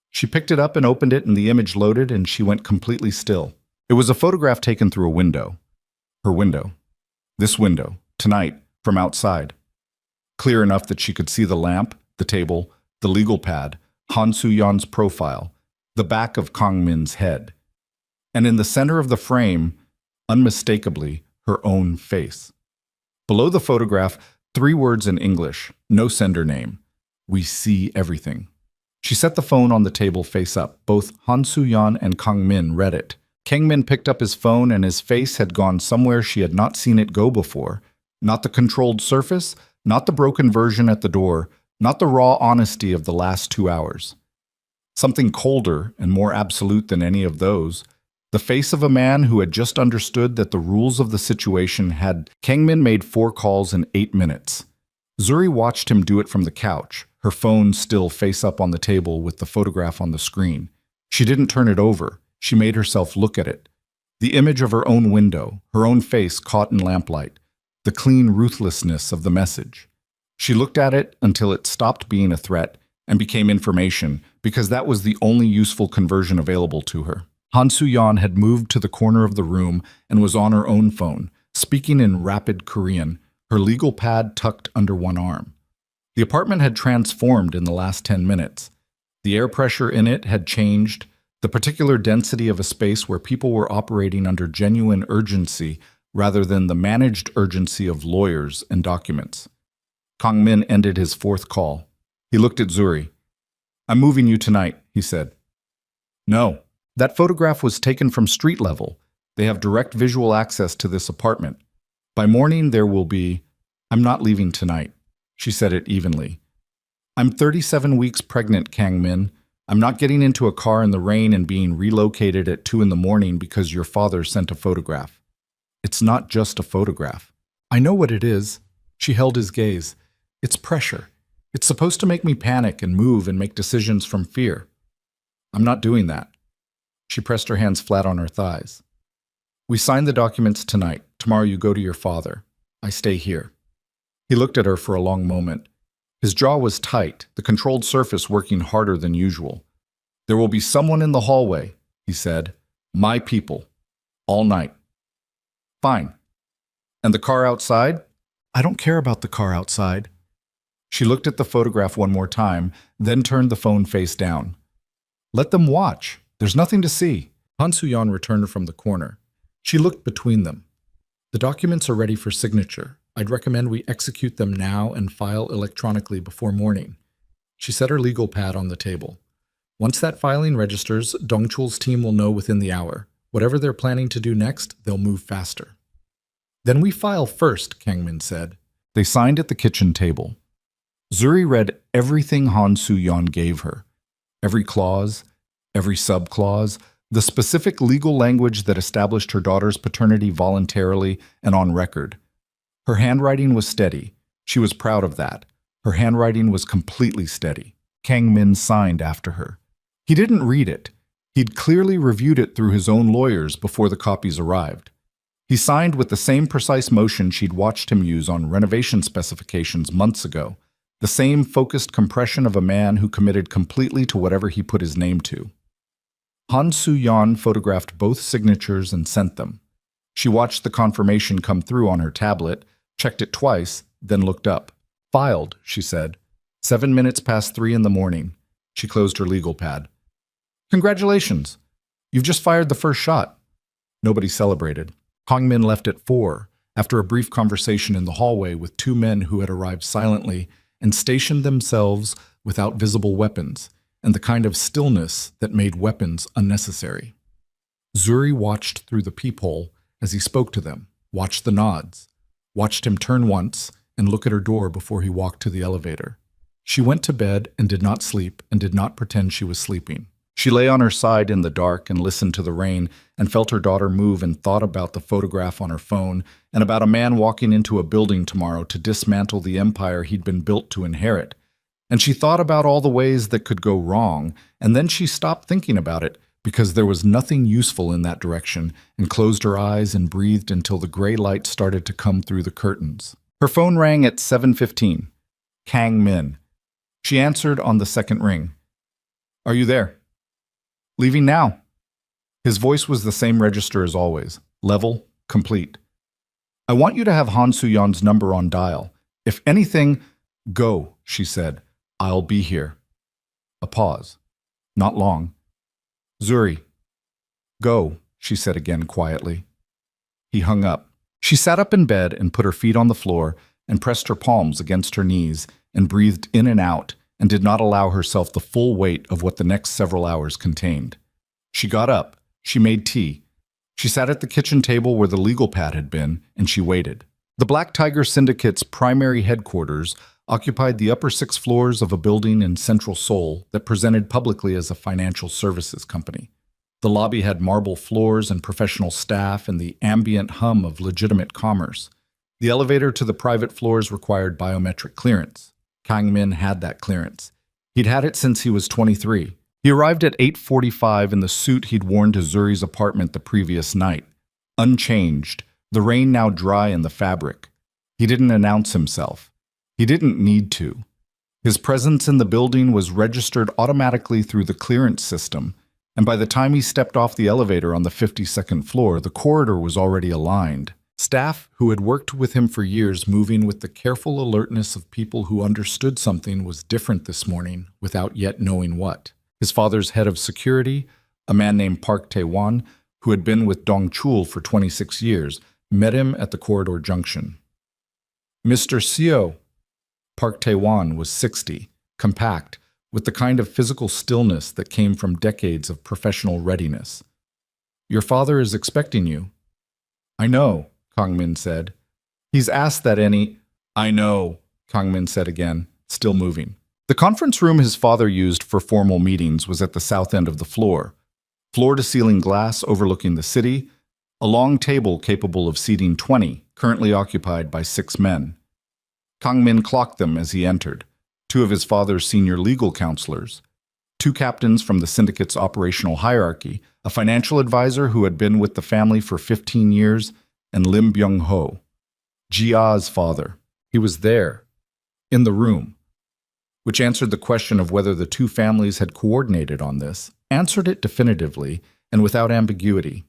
She picked it up and opened it, and the image loaded, and she went completely still. It was a photograph taken through a window. Her window. This window, tonight, from outside. Clear enough that she could see the lamp, the table, the legal pad, Han Soo-yeon's profile, the back of Kang Min's head. And in the center of the frame, unmistakably, her own face. Below the photograph, 3 words in English, no sender name. We see everything. She set the phone on the table face up. Both Han Soo-yeon and Kang Min read it. Kang Min picked up his phone, and his face had gone somewhere she had not seen it go before. Not the controlled surface, not the broken version at the door, not the raw honesty of the last 2 hours. Something colder and more absolute than any of those. The face of a man who had just understood that the rules of the situation had. Kang Min made 4 calls in 8 minutes. Zuri watched him do it from the couch, her phone still face up on the table with the photograph on the screen. She didn't turn it over. She made herself look at it. The image of her own window, her own face caught in lamplight, the clean ruthlessness of the message. She looked at it until it stopped being a threat and became information, because that was the only useful conversion available to her. Han Soo-yeon had moved to the corner of the room and was on her own phone, speaking in rapid Korean, her legal pad tucked under one arm. The apartment had transformed in the last 10 minutes. The air pressure in it had changed, the particular density of a space where people were operating under genuine urgency rather than the managed urgency of lawyers and documents. Kang Min ended his 4th call. He looked at Zuri. I'm moving you tonight, he said. No, that photograph was taken from street level. They have direct visual access to this apartment. By morning there will be. I'm not leaving tonight. She said it evenly. I'm 37 weeks pregnant, Kang Min. I'm not getting into a car in the rain and being relocated at 2 in the morning because your father sent a photograph. It's not just a photograph. I know what it is. She held his gaze. It's pressure. It's supposed to make me panic and move and make decisions from fear. I'm not doing that. She pressed her hands flat on her thighs. We sign the documents tonight. Tomorrow you go to your father. I stay here. He looked at her for a long moment. His jaw was tight, the controlled surface working harder than usual. There will be someone in the hallway, he said. My people. All night. Fine. And the car outside? I don't care about the car outside. She looked at the photograph one more time, then turned the phone face down. Let them watch. There's nothing to see. Han Soo-yeon returned from the corner. She looked between them. The documents are ready for signature. I'd recommend we execute them now and file electronically before morning. She set her legal pad on the table. Once that filing registers, Dongchul's team will know within the hour. Whatever they're planning to do next, they'll move faster. Then we file first, Kang Min said. They signed at the kitchen table. Zuri read everything Han Soo-yeon gave her. Every clause, every subclause, the specific legal language that established her daughter's paternity voluntarily and on record. Her handwriting was steady. She was proud of that. Her handwriting was completely steady. Kang Min signed after her. He didn't read it. He'd clearly reviewed it through his own lawyers before the copies arrived. He signed with the same precise motion she'd watched him use on renovation specifications months ago, the same focused compression of a man who committed completely to whatever he put his name to. Han Soo-yeon photographed both signatures and sent them. She watched the confirmation come through on her tablet, checked it twice, then looked up. Filed, she said. 7 minutes past 3 in the morning. She closed her legal pad. Congratulations! You've just fired the first shot. Nobody celebrated. Kang Min left at 4, after a brief conversation in the hallway with 2 men who had arrived silently and stationed themselves without visible weapons, and the kind of stillness that made weapons unnecessary. Zuri watched through the peephole as he spoke to them, watched the nods, watched him turn once and look at her door before he walked to the elevator. She went to bed and did not sleep and did not pretend she was sleeping. She lay on her side in the dark and listened to the rain and felt her daughter move and thought about the photograph on her phone and about a man walking into a building tomorrow to dismantle the empire he'd been built to inherit. And she thought about all the ways that could go wrong, and then she stopped thinking about it because there was nothing useful in that direction and closed her eyes and breathed until the gray light started to come through the curtains. Her phone rang at 7:15. Kang Min. She answered on the second ring. "Are you there?" "Leaving now." His voice was the same register as always, level, complete. "I want you to have Han Suyan's number on dial. If anything, go," she said. "I'll be here." A pause. Not long. "Zuri." "Go," she said again quietly. He hung up. She sat up in bed and put her feet on the floor and pressed her palms against her knees and breathed in and out and did not allow herself the full weight of what the next several hours contained. She got up. She made tea. She sat at the kitchen table where the legal pad had been, and she waited. The Black Tiger Syndicate's primary headquarters occupied the upper 6 floors of a building in central Seoul that presented publicly as a financial services company. The lobby had marble floors and professional staff and the ambient hum of legitimate commerce. The elevator to the private floors required biometric clearance. Kang Min had that clearance. He'd had it since he was 23. He arrived at 8:45 in the suit he'd worn to Zuri's apartment the previous night. Unchanged, the rain now dry in the fabric. He didn't announce himself. He didn't need to. His presence in the building was registered automatically through the clearance system, and by the time he stepped off the elevator on the 52nd floor, the corridor was already aligned. Staff who had worked with him for years, moving with the careful alertness of people who understood something was different this morning without yet knowing what. His father's head of security, a man named Park Tae-won, who had been with Dong Chul for 26 years, met him at the corridor junction. "Mr. Seo." Park Tae-won was 60, compact, with the kind of physical stillness that came from decades of professional readiness. "Your father is expecting you." "I know," Kang Min said. "He's asked that any—" "I know," Kang Min said again, still moving. The conference room his father used for formal meetings was at the south end of the floor. Floor-to-ceiling glass overlooking the city, a long table capable of seating 20, currently occupied by 6 men. Kang Min clocked them as he entered. 2 of his father's senior legal counselors, 2 captains from the syndicate's operational hierarchy, a financial advisor who had been with the family for 15 years, and Lim Byung-ho, Jia's father. He was there, in the room, which answered the question of whether the 2 families had coordinated on this, answered it definitively and without ambiguity.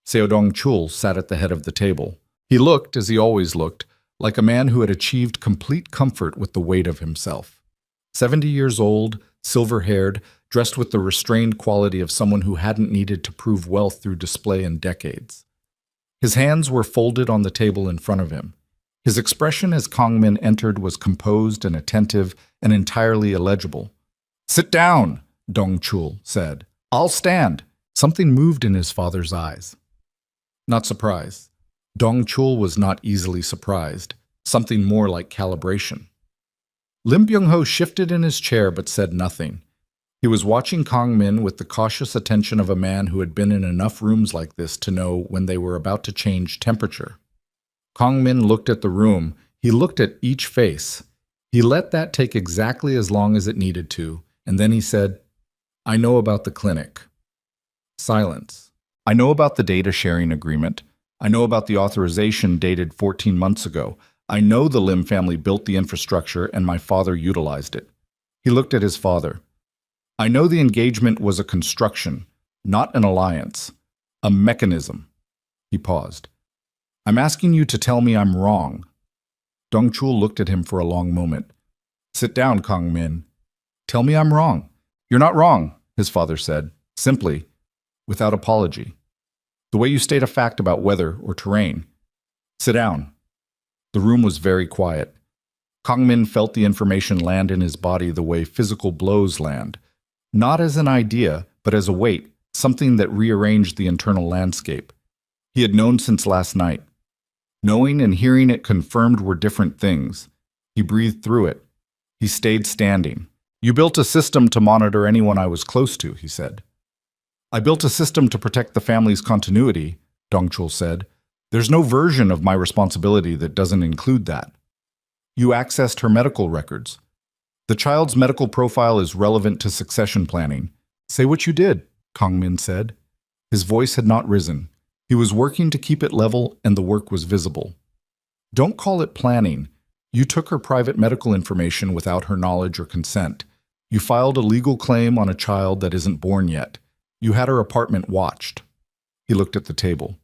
Seo Dong-chul sat at the head of the table. He looked, as he always looked, like a man who had achieved complete comfort with the weight of himself. 70 years old, silver-haired, dressed with the restrained quality of someone who hadn't needed to prove wealth through display in decades. His hands were folded on the table in front of him. His expression as Kang Min entered was composed and attentive and entirely illegible. "Sit down," Dong Chul said. "I'll stand." Something moved in his father's eyes. Not surprise. Dong Chul was not easily surprised. Something more like calibration. Lim Byung-ho shifted in his chair but said nothing. He was watching Kang Min with the cautious attention of a man who had been in enough rooms like this to know when they were about to change temperature. Kang Min looked at the room. He looked at each face. He let that take exactly as long as it needed to, and then he said, "I know about the clinic." Silence. "I know about the data sharing agreement. I know about the authorization dated 14 months ago. I know the Lim family built the infrastructure and my father utilized it." He looked at his father. "I know the engagement was a construction, not an alliance, a mechanism." He paused. "I'm asking you to tell me I'm wrong." Dong Chul looked at him for a long moment. "Sit down, Kang Min. Tell me I'm wrong." "You're not wrong," his father said, simply, without apology. "The way you state a fact about weather or terrain." "Sit down." The room was very quiet. Kang Min felt the information land in his body the way physical blows land, not as an idea, but as a weight, something that rearranged the internal landscape. He had known since last night. Knowing and hearing it confirmed were different things. He breathed through it. He stayed standing. You built a system to monitor anyone I was close to, he said. I built a system to protect the family's continuity, Dongchul said. There's no version of my responsibility that doesn't include that. You accessed her medical records. The child's medical profile is relevant to succession planning. Say what you did, Kang Min said. His voice had not risen. He was working to keep it level, and the work was visible. Don't call it planning. You took her private medical information without her knowledge or consent. You filed a legal claim on a child that isn't born yet. You had her apartment watched. He looked at the table.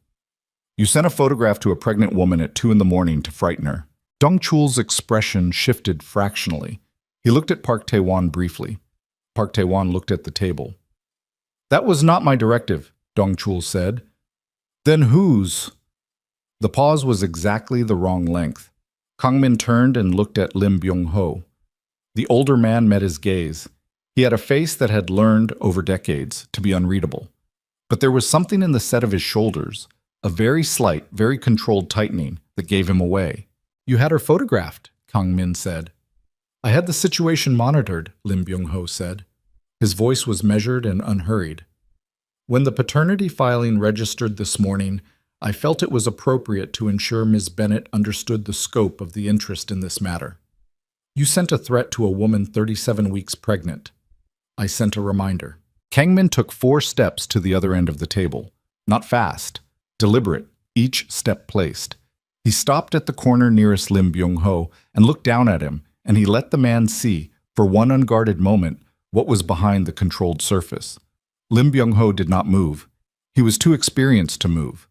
You sent a photograph to a pregnant woman at 2 a.m. to frighten her. Dongchul's expression shifted fractionally. He looked at Park Tae-won briefly. Park Tae-won looked at the table. That was not my directive, Dongchul said. Then whose? The pause was exactly the wrong length. Kang Min turned and looked at Lim Byung-ho. The older man met his gaze. He had a face that had learned, over decades, to be unreadable. But there was something in the set of his shoulders, a very slight, very controlled tightening, that gave him away. You had her photographed, Kang Min said. I had the situation monitored, Lim Byung-ho said. His voice was measured and unhurried. When the paternity filing registered this morning, I felt it was appropriate to ensure Ms. Bennett understood the scope of the interest in this matter. You sent a threat to a woman 37 weeks pregnant. I sent a reminder. Kang Min took 4 steps to the other end of the table. Not fast, deliberate, each step placed. He stopped at the corner nearest Lim Byung-ho and looked down at him, and he let the man see, for one unguarded moment, what was behind the controlled surface. Lim Byung-ho did not move. He was too experienced to move.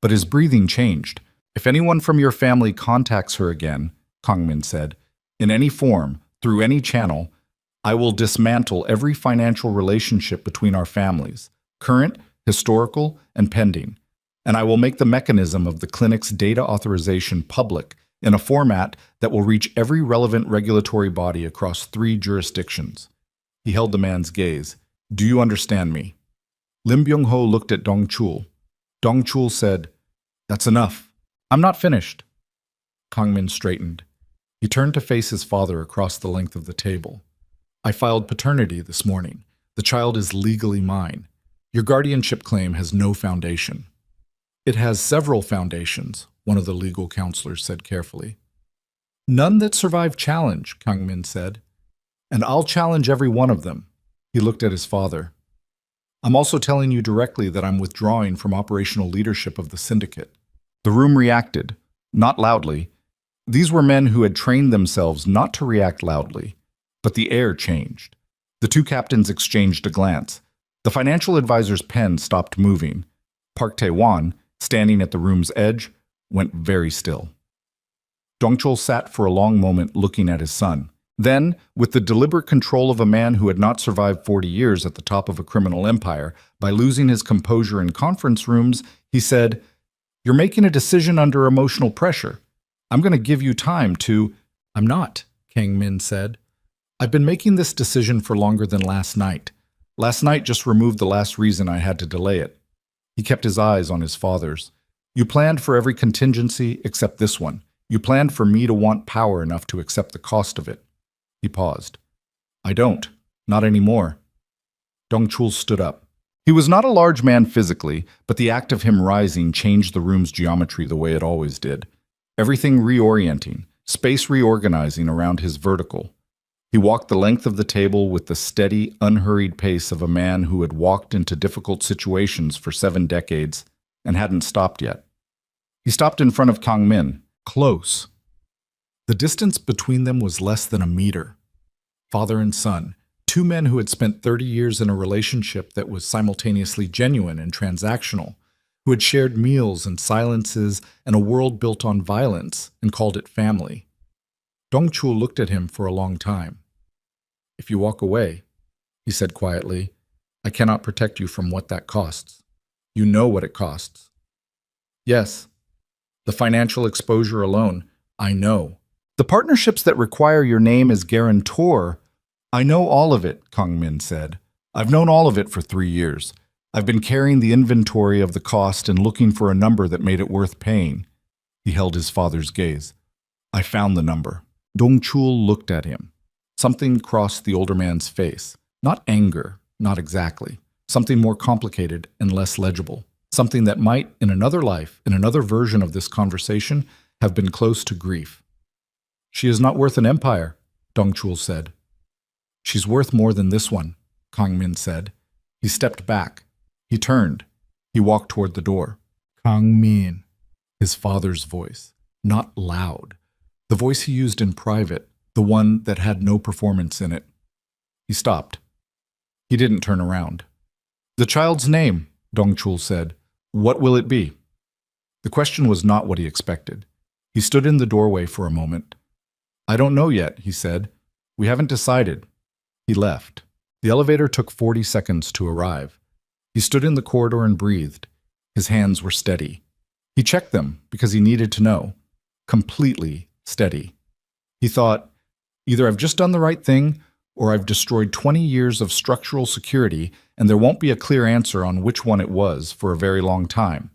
But his breathing changed. If anyone from your family contacts her again, Kang Min said, in any form, through any channel, I will dismantle every financial relationship between our families, current, historical, and pending. And I will make the mechanism of the clinic's data authorization public in a format that will reach every relevant regulatory body across 3 jurisdictions. He held the man's gaze. Do you understand me? Lim Byung-ho looked at Dongchul. Dongchul said, That's enough. I'm not finished. Kang Min straightened. He turned to face his father across the length of the table. I filed paternity this morning. The child is legally mine. Your guardianship claim has no foundation. It has several foundations, one of the legal counselors said carefully. None that survive challenge, Kang Min said. And I'll challenge every one of them. He looked at his father. I'm also telling you directly that I'm withdrawing from operational leadership of the syndicate. The room reacted, not loudly. These were men who had trained themselves not to react loudly, but the air changed. The 2 captains exchanged a glance. The financial advisor's pen stopped moving. Park Tae-won, standing at the room's edge, went very still. Dongchul sat for a long moment looking at his son. Then, with the deliberate control of a man who had not survived 40 years at the top of a criminal empire by losing his composure in conference rooms, he said, You're making a decision under emotional pressure. I'm going to give you time to— I'm not, Kang Min said. I've been making this decision for longer than last night. Last night just removed the last reason I had to delay it. He kept his eyes on his father's. You planned for every contingency except this one. You planned for me to want power enough to accept the cost of it. He paused. I don't. Not anymore. Dongchul stood up. He was not a large man physically, but the act of him rising changed the room's geometry the way it always did. Everything reorienting, space reorganizing around his vertical. He walked the length of the table with the steady, unhurried pace of a man who had walked into difficult situations for 7 decades and hadn't stopped yet. He stopped in front of Kang Min, close. The distance between them was less than a meter. Father and son, 2 men who had spent 30 years in a relationship that was simultaneously genuine and transactional, who had shared meals and silences and a world built on violence and called it family. Dongchul looked at him for a long time. If you walk away, he said quietly, I cannot protect you from what that costs. You know what it costs. Yes, the financial exposure alone, I know. The partnerships that require your name as guarantor, I know all of it, Kang Min said. I've known all of it for 3 years. I've been carrying the inventory of the cost and looking for a number that made it worth paying. He held his father's gaze. I found the number. Dong-chul looked at him. Something crossed the older man's face. Not anger, not exactly. Something more complicated and less legible. Something that might, in another life, in another version of this conversation, have been close to grief. She is not worth an empire, Dong-chul said. She's worth more than this one, Kang-min said. He stepped back. He turned. He walked toward the door. Kang-min, his father's voice. Not loud. The voice he used in private, the one that had no performance in it. He stopped. He didn't turn around. The child's name, Dong-chul said. What will it be? The question was not what he expected. He stood in the doorway for a moment. I don't know yet, he said. We haven't decided. He left. The elevator took 40 seconds to arrive. He stood in the corridor and breathed. His hands were steady. He checked them because he needed to know. Completely steady. He thought, either I've just done the right thing, or I've destroyed 20 years of structural security, and there won't be a clear answer on which one it was for a very long time.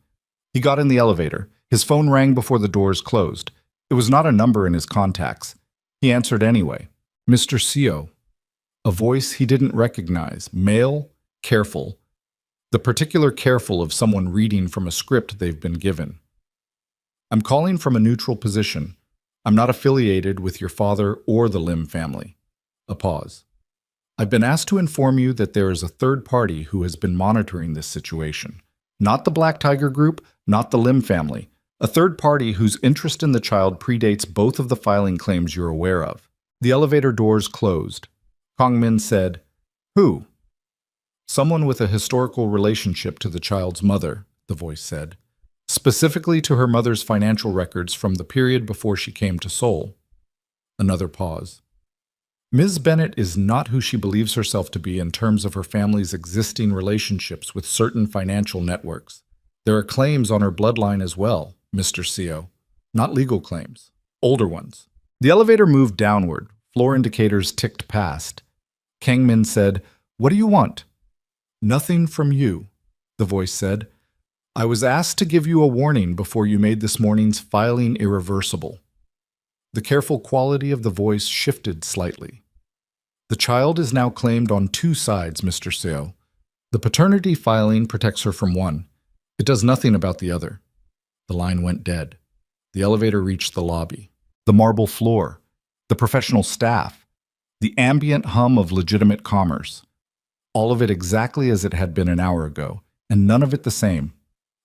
He got in the elevator. His phone rang before the doors closed. It was not a number in his contacts. He answered anyway. Mr. Seo. A voice he didn't recognize. Male, careful. The particular careful of someone reading from a script they've been given. I'm calling from a neutral position. I'm not affiliated with your father or the Lim family. A pause. I've been asked to inform you that there is a third party who has been monitoring this situation. Not the Black Tiger Group, not the Lim family. A third party whose interest in the child predates both of the filing claims you're aware of. The elevator doors closed. Kang-min said, Who? Someone with a historical relationship to the child's mother, the voice said. Specifically to her mother's financial records from the period before she came to Seoul. Another pause. Ms. Bennett is not who she believes herself to be in terms of her family's existing relationships with certain financial networks. There are claims on her bloodline as well, Mr. Seo. Not legal claims. Older ones. The elevator moved downward. Floor indicators ticked past. Kang-min said, What do you want? Nothing from you, the voice said. I was asked to give you a warning before you made this morning's filing irreversible. The careful quality of the voice shifted slightly. The child is now claimed on two sides, Mr. Seo. The paternity filing protects her from one. It does nothing about the other. The line went dead. The elevator reached the lobby. The marble floor. The professional staff. The ambient hum of legitimate commerce. All of it exactly as it had been an hour ago, and none of it the same.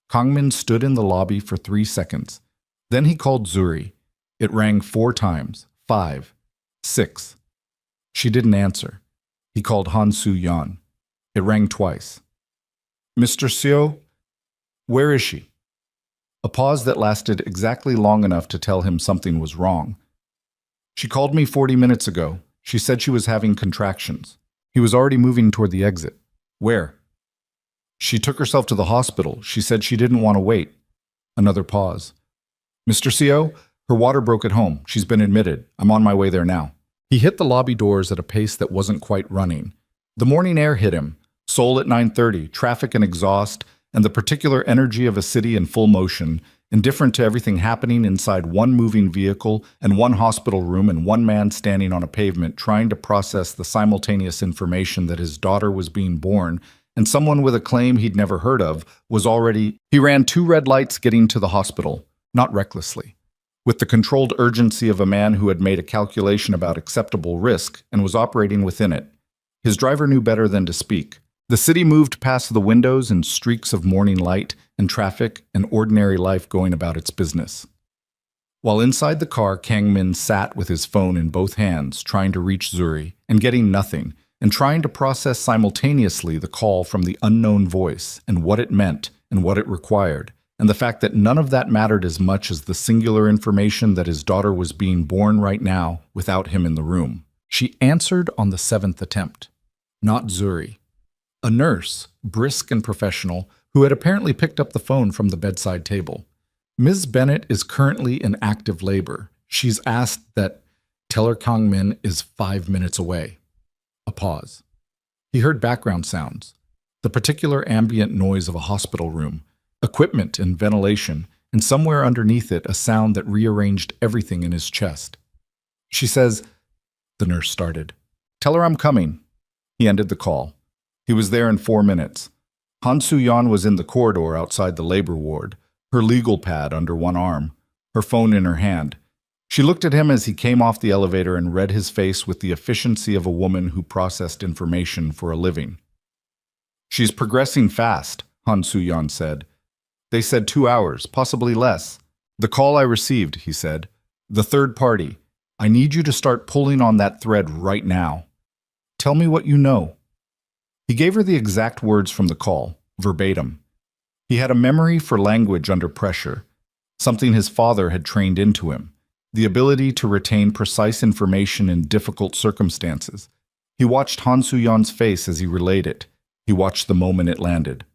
Kang-min stood in the lobby for 3 seconds. Then he called Zuri. It rang 4 times, 5, 6. She didn't answer. He called Han Soo-yeon. It rang twice. Mr. Seo, where is she? A pause that lasted exactly long enough to tell him something was wrong. She called me 40 minutes ago. She said she was having contractions. He was already moving toward the exit. Where? She took herself to the hospital. She said she didn't want to wait. Another pause. Mr. Seo, her water broke at home. She's been admitted. I'm on my way there now. He hit the lobby doors at a pace that wasn't quite running. The morning air hit him. Seoul at 9:30, traffic and exhaust, and the particular energy of a city in full motion, indifferent to everything happening inside one moving vehicle and one hospital room and one man standing on a pavement trying to process the simultaneous information that his daughter was being born, and someone with a claim he'd never heard of was already... He ran 2 red lights getting to the hospital, not recklessly, with the controlled urgency of a man who had made a calculation about acceptable risk and was operating within it. His driver knew better than to speak. The city moved past the windows in streaks of morning light and traffic and ordinary life going about its business. While inside the car, Kang-min sat with his phone in both hands, trying to reach Zuri, and getting nothing, and trying to process simultaneously the call from the unknown voice and what it meant and what it required, and the fact that none of that mattered as much as the singular information that his daughter was being born right now without him in the room. She answered on the 7th attempt. Not Zuri. A nurse, brisk and professional, who had apparently picked up the phone from the bedside table. Ms. Bennett is currently in active labor. She's asked that tell her Kang-min is 5 minutes away. A pause. He heard background sounds. the particular ambient noise of a hospital room, equipment and ventilation, and somewhere underneath it a sound that rearranged everything in his chest. She says, the nurse started. Tell her I'm coming. He ended the call. He was there in 4 minutes. Han Soo-yeon was in the corridor outside the labor ward, her legal pad under one arm, her phone in her hand. She looked at him as he came off the elevator and read his face with the efficiency of a woman who processed information for a living. She's progressing fast, Han Soo-yeon said. They said 2 hours, possibly less. The call I received, he said. The third party. I need you to start pulling on that thread right now. Tell me what you know. He gave her the exact words from the call, verbatim. He had a memory for language under pressure, something his father had trained into him, the ability to retain precise information in difficult circumstances. He watched Han Soo-yeon's face as he relayed it. He watched the moment it landed.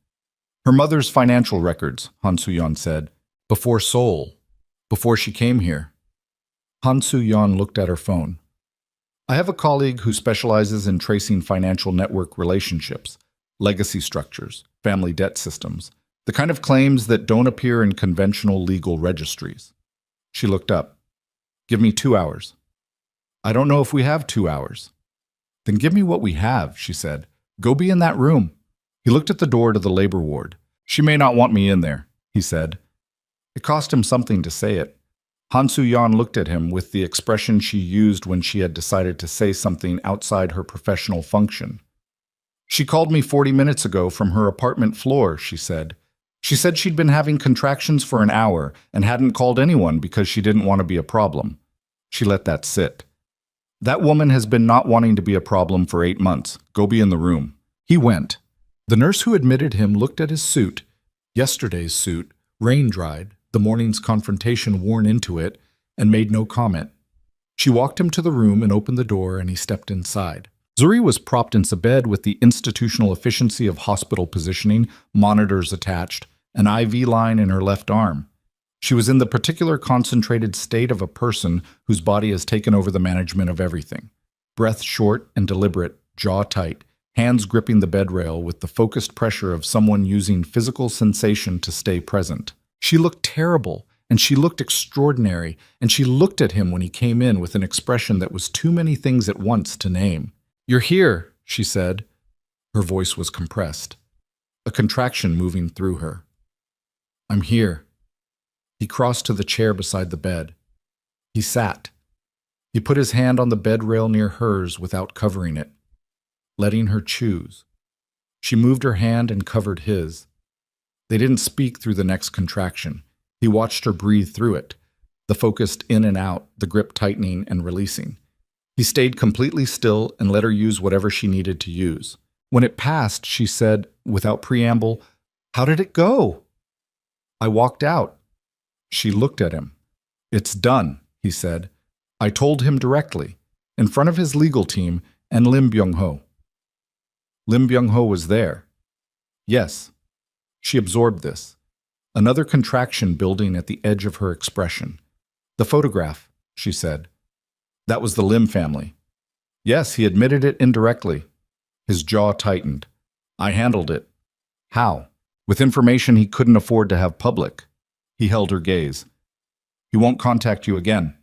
Her mother's financial records, Han Soo-yeon said, before Seoul, before she came here. Han Soo-yeon looked at her phone. I have a colleague who specializes in tracing financial network relationships, legacy structures, family debt systems, the kind of claims that don't appear in conventional legal registries. She looked up. Give me 2 hours. I don't know if we have 2 hours. Then give me what we have, she said. Go be in that room. He looked at the door to the labor ward. She may not want me in there, he said. It cost him something to say it. Han Soo-yeon looked at him with the expression she used when she had decided to say something outside her professional function. She called me 40 minutes ago from her apartment floor, she said. She said she'd been having contractions for an hour and hadn't called anyone because she didn't want to be a problem. She let that sit. That woman has been not wanting to be a problem for 8 months. Go be in the room. He went. The nurse who admitted him looked at his suit, yesterday's suit, rain-dried, the morning's confrontation worn into it, and made no comment. She walked him to the room and opened the door, and he stepped inside. Zuri was propped into bed with the institutional efficiency of hospital positioning, monitors attached, an IV line in her left arm. She was in the particular concentrated state of a person whose body has taken over the management of everything. Breath short and deliberate, jaw tight, hands gripping the bed rail with the focused pressure of someone using physical sensation to stay present. She looked terrible, and she looked extraordinary, and she looked at him when he came in with an expression that was too many things at once to name. You're here, she said. Her voice was compressed, a contraction moving through her. I'm here. He crossed to the chair beside the bed. He sat. He put his hand on the bed rail near hers without covering it, letting her choose. She moved her hand and covered his. They didn't speak through the next contraction. He watched her breathe through it, the focused in and out, the grip tightening and releasing. He stayed completely still and let her use whatever she needed to use. When it passed, she said, without preamble, How did it go? I walked out. She looked at him. It's done, he said. I told him directly, in front of his legal team and Lim Byung-ho. Lim Byung-ho was there. Yes. She absorbed this. Another contraction building at the edge of her expression. The photograph, she said. That was the Lim family. Yes, he admitted it indirectly. His jaw tightened. I handled it. How? With information he couldn't afford to have public. He held her gaze. He won't contact you again.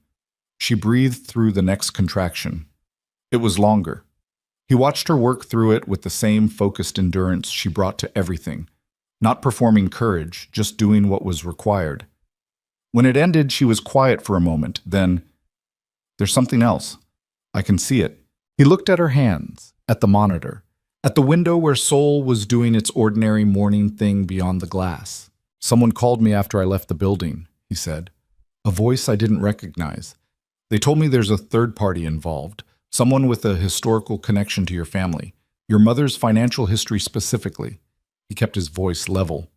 She breathed through the next contraction. It was longer. He watched her work through it with the same focused endurance she brought to everything. Not performing courage, just doing what was required. When it ended, she was quiet for a moment, then, There's something else. I can see it. He looked at her hands, at the monitor, at the window where Seoul was doing its ordinary morning thing beyond the glass. Someone called me after I left the building, he said. A voice I didn't recognize. They told me there's a third party involved, someone with a historical connection to your family, your mother's financial history specifically. He kept his voice level.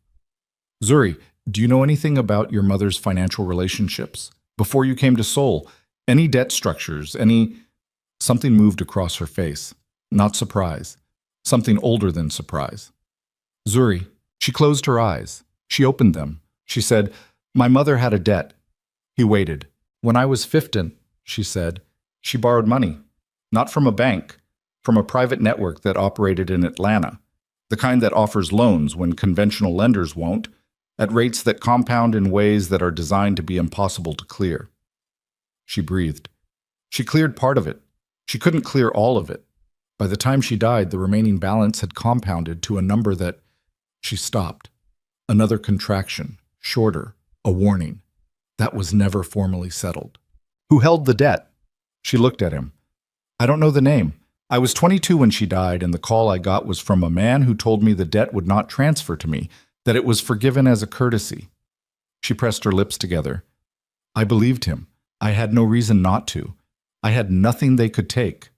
Zuri, do you know anything about your mother's financial relationships? Before you came to Seoul, any debt structures, any... Something moved across her face. Not surprise. Something older than surprise. Zuri, she closed her eyes. She opened them. She said, My mother had a debt. He waited. When I was 15, she said, she borrowed money. Not from a bank, from a private network that operated in Atlanta. the kind that offers loans when conventional lenders won't, at rates that compound in ways that are designed to be impossible to clear. She breathed. She cleared part of it. She couldn't clear all of it. By the time she died, the remaining balance had compounded to a number that... She stopped. Another contraction, shorter, a warning. That was never formally settled. Who held the debt? She looked at him. I don't know the name. I was 22 when she died, and the call I got was from a man who told me the debt would not transfer to me, that it was forgiven as a courtesy. She pressed her lips together. I believed him. I had no reason not to. I had nothing they could take.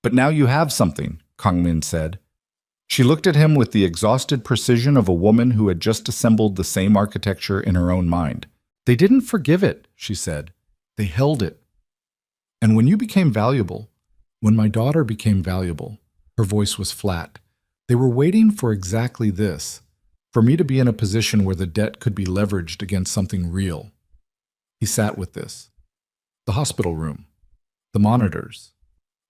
But now you have something, Kang Min said. She looked at him with the exhausted precision of a woman who had just assembled the same architecture in her own mind. They didn't forgive it, she said. They held it. And when you became valuable, when my daughter became valuable, her voice was flat. They were waiting for exactly this, for me to be in a position where the debt could be leveraged against something real. He sat with this. The hospital room, the monitors,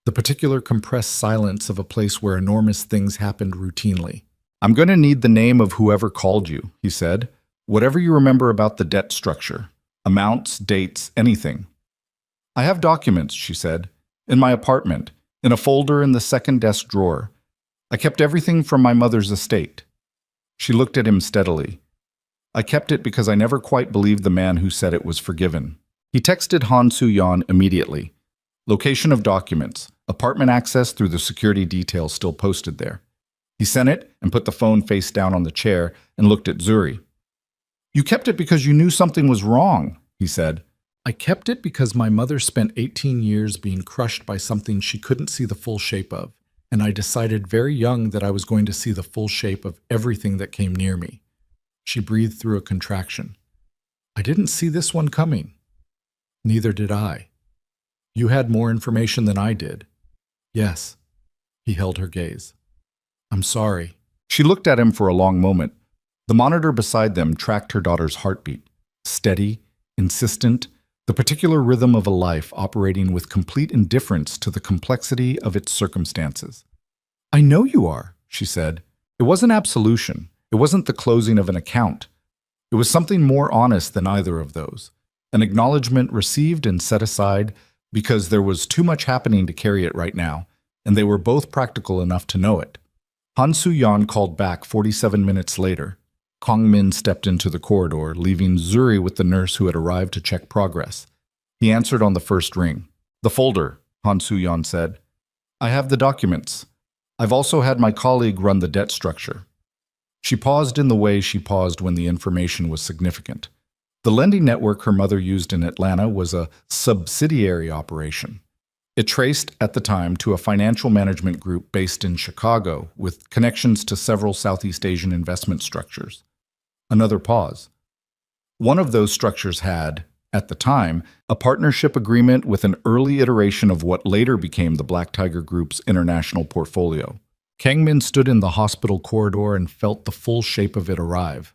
the particular compressed silence of a place where enormous things happened routinely. I'm going to need the name of whoever called you, he said. Whatever you remember about the debt structure, amounts, dates, anything. I have documents, she said, in my apartment, in a folder in the second desk drawer. I kept everything from my mother's estate. She looked at him steadily. I kept it because I never quite believed the man who said it was forgiven. He texted Han Soo-yeon immediately. Location of documents, apartment access through the security details still posted there. He sent it and put the phone face down on the chair and looked at Zuri. You kept it because you knew something was wrong, he said. I kept it because my mother spent 18 years being crushed by something she couldn't see the full shape of, and I decided very young that I was going to see the full shape of everything that came near me. She breathed through a contraction. I didn't see this one coming. Neither did I. You had more information than I did. Yes. He held her gaze. I'm sorry. She looked at him for a long moment. The monitor beside them tracked her daughter's heartbeat. Steady, insistent, the particular rhythm of a life operating with complete indifference to the complexity of its circumstances. I know you are, she said. It wasn't absolution. It wasn't the closing of an account. It was something more honest than either of those. An acknowledgement received and set aside because there was too much happening to carry it right now, and they were both practical enough to know it. Han Soo-yeon called back 47 minutes later. Kang Min stepped into the corridor, leaving Zuri with the nurse who had arrived to check progress. He answered on the first ring. The folder, Han Soo-yeon said. I have the documents. I've also had my colleague run the debt structure. She paused in the way she paused when the information was significant. The lending network her mother used in Atlanta was a subsidiary operation. It traced, at the time, to a financial management group based in Chicago with connections to several Southeast Asian investment structures. Another pause. One of those structures had, at the time, a partnership agreement with an early iteration of what later became the Black Tiger Group's international portfolio. Kang Min stood in the hospital corridor and felt the full shape of it arrive.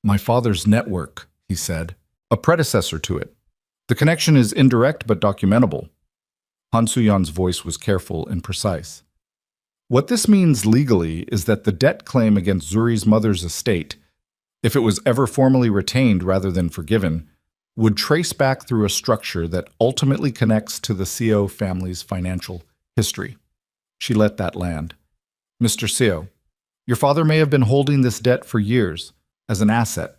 My father's network, he said, a predecessor to it. The connection is indirect but documentable. Han Soo-yeon's voice was careful and precise. What this means legally is that the debt claim against Zuri's mother's estate, if it was ever formally retained rather than forgiven, would trace back through a structure that ultimately connects to the Seo family's financial history. She let that land. Mr. Seo, your father may have been holding this debt for years, as an asset,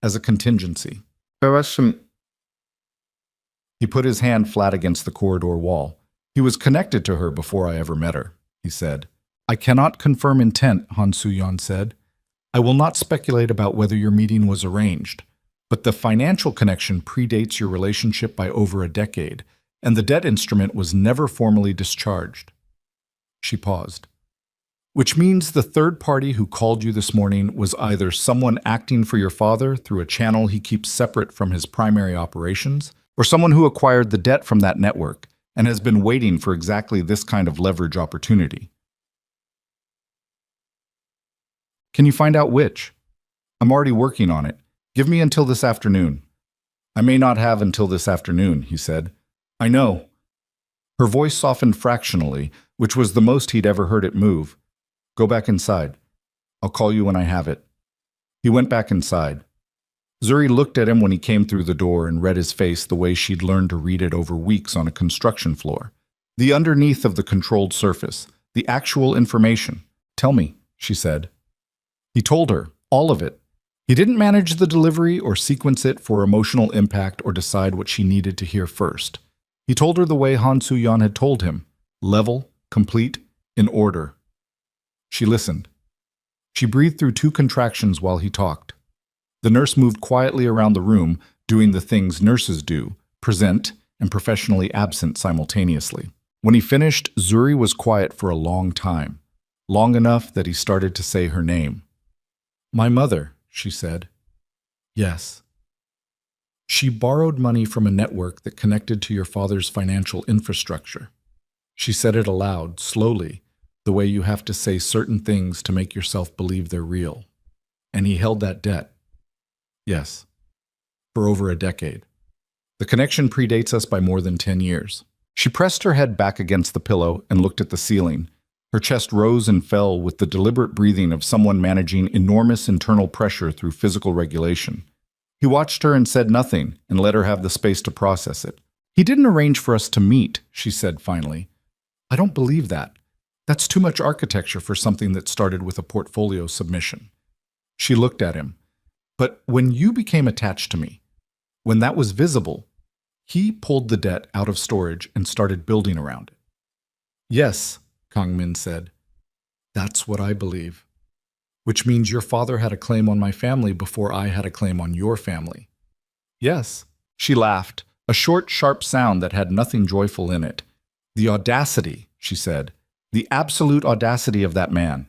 as a contingency. He put his hand flat against the corridor wall. He was connected to her before I ever met her, he said. I cannot confirm intent, Han Soo-yeon said. I will not speculate about whether your meeting was arranged, but the financial connection predates your relationship by over a decade, and the debt instrument was never formally discharged. She paused. Which means the third party who called you this morning was either someone acting for your father through a channel he keeps separate from his primary operations, or someone who acquired the debt from that network and has been waiting for exactly this kind of leverage opportunity. Can you find out which? I'm already working on it. Give me until this afternoon. I may not have until this afternoon, he said. I know. Her voice softened fractionally, which was the most he'd ever heard it move. Go back inside. I'll call you when I have it." He went back inside. Zuri looked at him when he came through the door and read his face the way she'd learned to read it over weeks on a construction floor. The underneath of the controlled surface, the actual information. "Tell me," she said. He told her, all of it. He didn't manage the delivery or sequence it for emotional impact or decide what she needed to hear first. He told her the way Han Soo-yeon had told him, level, complete, in order. She listened. She breathed through 2 contractions while he talked. The nurse moved quietly around the room, doing the things nurses do, present and professionally absent simultaneously. When he finished, Zuri was quiet for a long time, long enough that he started to say her name. "My mother," she said. "Yes." "She borrowed money from a network that connected to your father's financial infrastructure." She said it aloud, slowly, the way you have to say certain things to make yourself believe they're real. "And he held that debt." "Yes." "For over a decade. The connection predates us by more than 10 years. She pressed her head back against the pillow and looked at the ceiling. Her chest rose and fell with the deliberate breathing of someone managing enormous internal pressure through physical regulation. He watched her and said nothing and let her have the space to process it. "He didn't arrange for us to meet," she said finally. "I don't believe that. That's too much architecture for something that started with a portfolio submission." She looked at him. "But when you became attached to me, when that was visible, he pulled the debt out of storage and started building around it." "Yes," Kang Min said. "That's what I believe. Which means your father had a claim on my family before I had a claim on your family." "Yes." She laughed, a short, sharp sound that had nothing joyful in it. "The audacity," she said, "the absolute audacity of that man."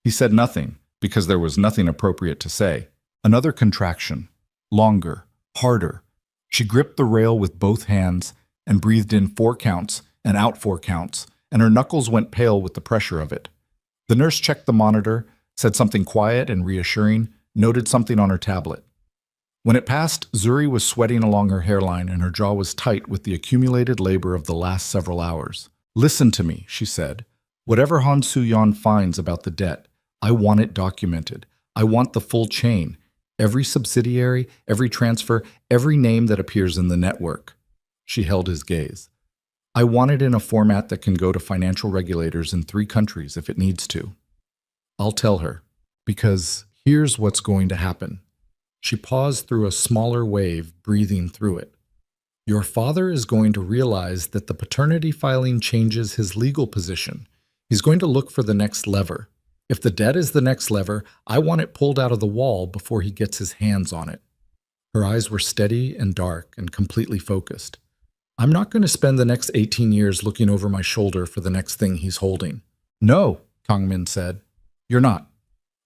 He said nothing, because there was nothing appropriate to say. Another contraction, longer, harder. She gripped the rail with both hands and breathed in 4 counts and out 4 counts, and her knuckles went pale with the pressure of it. The nurse checked the monitor, said something quiet and reassuring, noted something on her tablet. When it passed, Zuri was sweating along her hairline and her jaw was tight with the accumulated labor of the last several hours. "Listen to me," she said. "Whatever Han Soo-yeon finds about the debt, I want it documented. I want the full chain. Every subsidiary, every transfer, every name that appears in the network." She held his gaze. "I want it in a format that can go to financial regulators in 3 countries if it needs to." "I'll tell her, because here's what's going to happen." She paused through a smaller wave, breathing through it. "Your father is going to realize that the paternity filing changes his legal position. He's going to look for the next lever. If the debt is the next lever, I want it pulled out of the wall before he gets his hands on it." Her eyes were steady and dark and completely focused. "I'm not going to spend the next 18 years looking over my shoulder for the next thing he's holding." "No," Kang Min said. "You're not."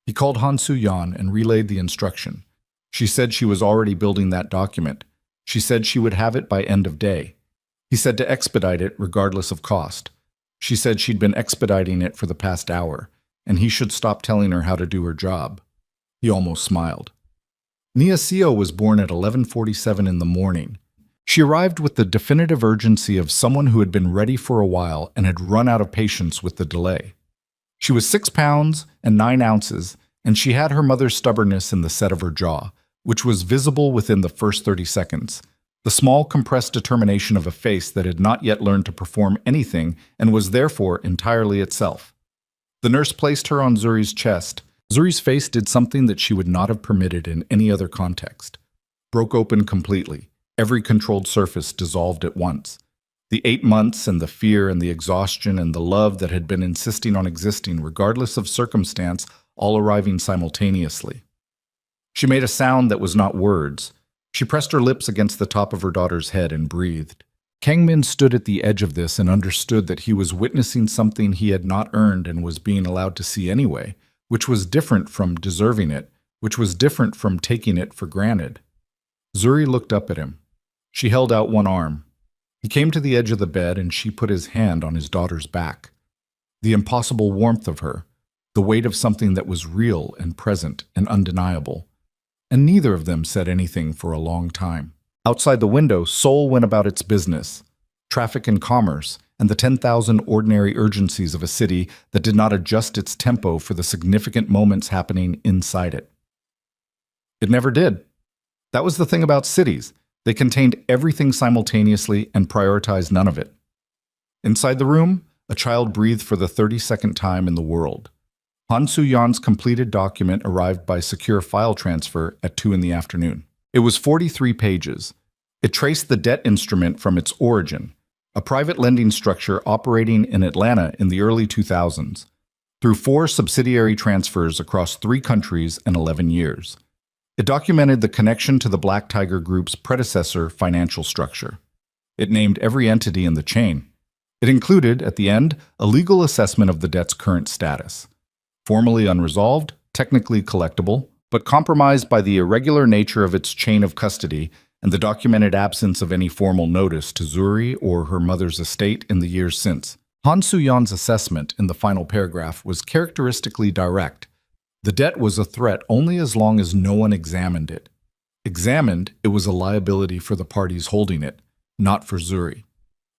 He called Han Soo-yeon and relayed the instruction. She said she was already building that document. She said she would have it by end of day. He said to expedite it regardless of cost. She said she'd been expediting it for the past hour, and he should stop telling her how to do her job. He almost smiled. Nia Seo was born at 11:47 in the morning. She arrived with the definitive urgency of someone who had been ready for a while and had run out of patience with the delay. She was 6 pounds and 9 ounces, and she had her mother's stubbornness in the set of her jaw, which was visible within the first 30 seconds. The small, compressed determination of a face that had not yet learned to perform anything and was therefore entirely itself. The nurse placed her on Zuri's chest. Zuri's face did something that she would not have permitted in any other context. Broke open completely. Every controlled surface dissolved at once. The 8 months and the fear and the exhaustion and the love that had been insisting on existing regardless of circumstance all arriving simultaneously. She made a sound that was not words. She pressed her lips against the top of her daughter's head and breathed. Kang Min stood at the edge of this and understood that he was witnessing something he had not earned and was being allowed to see anyway, which was different from deserving it, which was different from taking it for granted. Zuri looked up at him. She held out one arm. He came to the edge of the bed and she put his hand on his daughter's back. The impossible warmth of her, the weight of something that was real and present and undeniable. And neither of them said anything for a long time. Outside the window, Seoul went about its business. traffic and commerce, and the 10,000 ordinary urgencies of a city that did not adjust its tempo for the significant moments happening inside it. It never did. That was the thing about cities. They contained everything simultaneously and prioritized none of it. Inside the room, a child breathed for the 32nd time in the world. Han Soo-yeon's completed document arrived by secure file transfer at 2 in the afternoon. It was 43 pages. It traced the debt instrument from its origin, a private lending structure operating in Atlanta in the early 2000s, through 4 subsidiary transfers across 3 countries and 11 years. It documented the connection to the Black Tiger Group's predecessor financial structure. It named every entity in the chain. It included, at the end, a legal assessment of the debt's current status. Formally unresolved, technically collectible, but compromised by the irregular nature of its chain of custody and the documented absence of any formal notice to Zuri or her mother's estate in the years since. Han Soo-yeon's assessment in the final paragraph was characteristically direct. The debt was a threat only as long as no one examined it. Examined, it was a liability for the parties holding it, not for Zuri.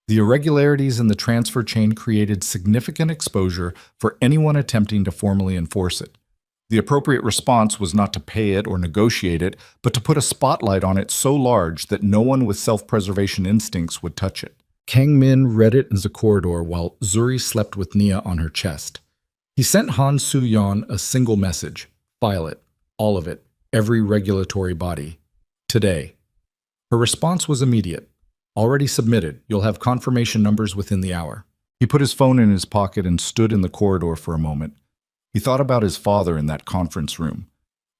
The irregularities in the transfer chain created significant exposure for anyone attempting to formally enforce it. The appropriate response was not to pay it or negotiate it, but to put a spotlight on it so large that no one with self-preservation instincts would touch it. Kang Min read it in the corridor while Zuri slept with Nia on her chest. He sent Han Soo-yeon a single message. File it. All of it. Every regulatory body. Today. Her response was immediate. Already submitted. You'll have confirmation numbers within the hour. He put his phone in his pocket and stood in the corridor for a moment. He thought about his father in that conference room.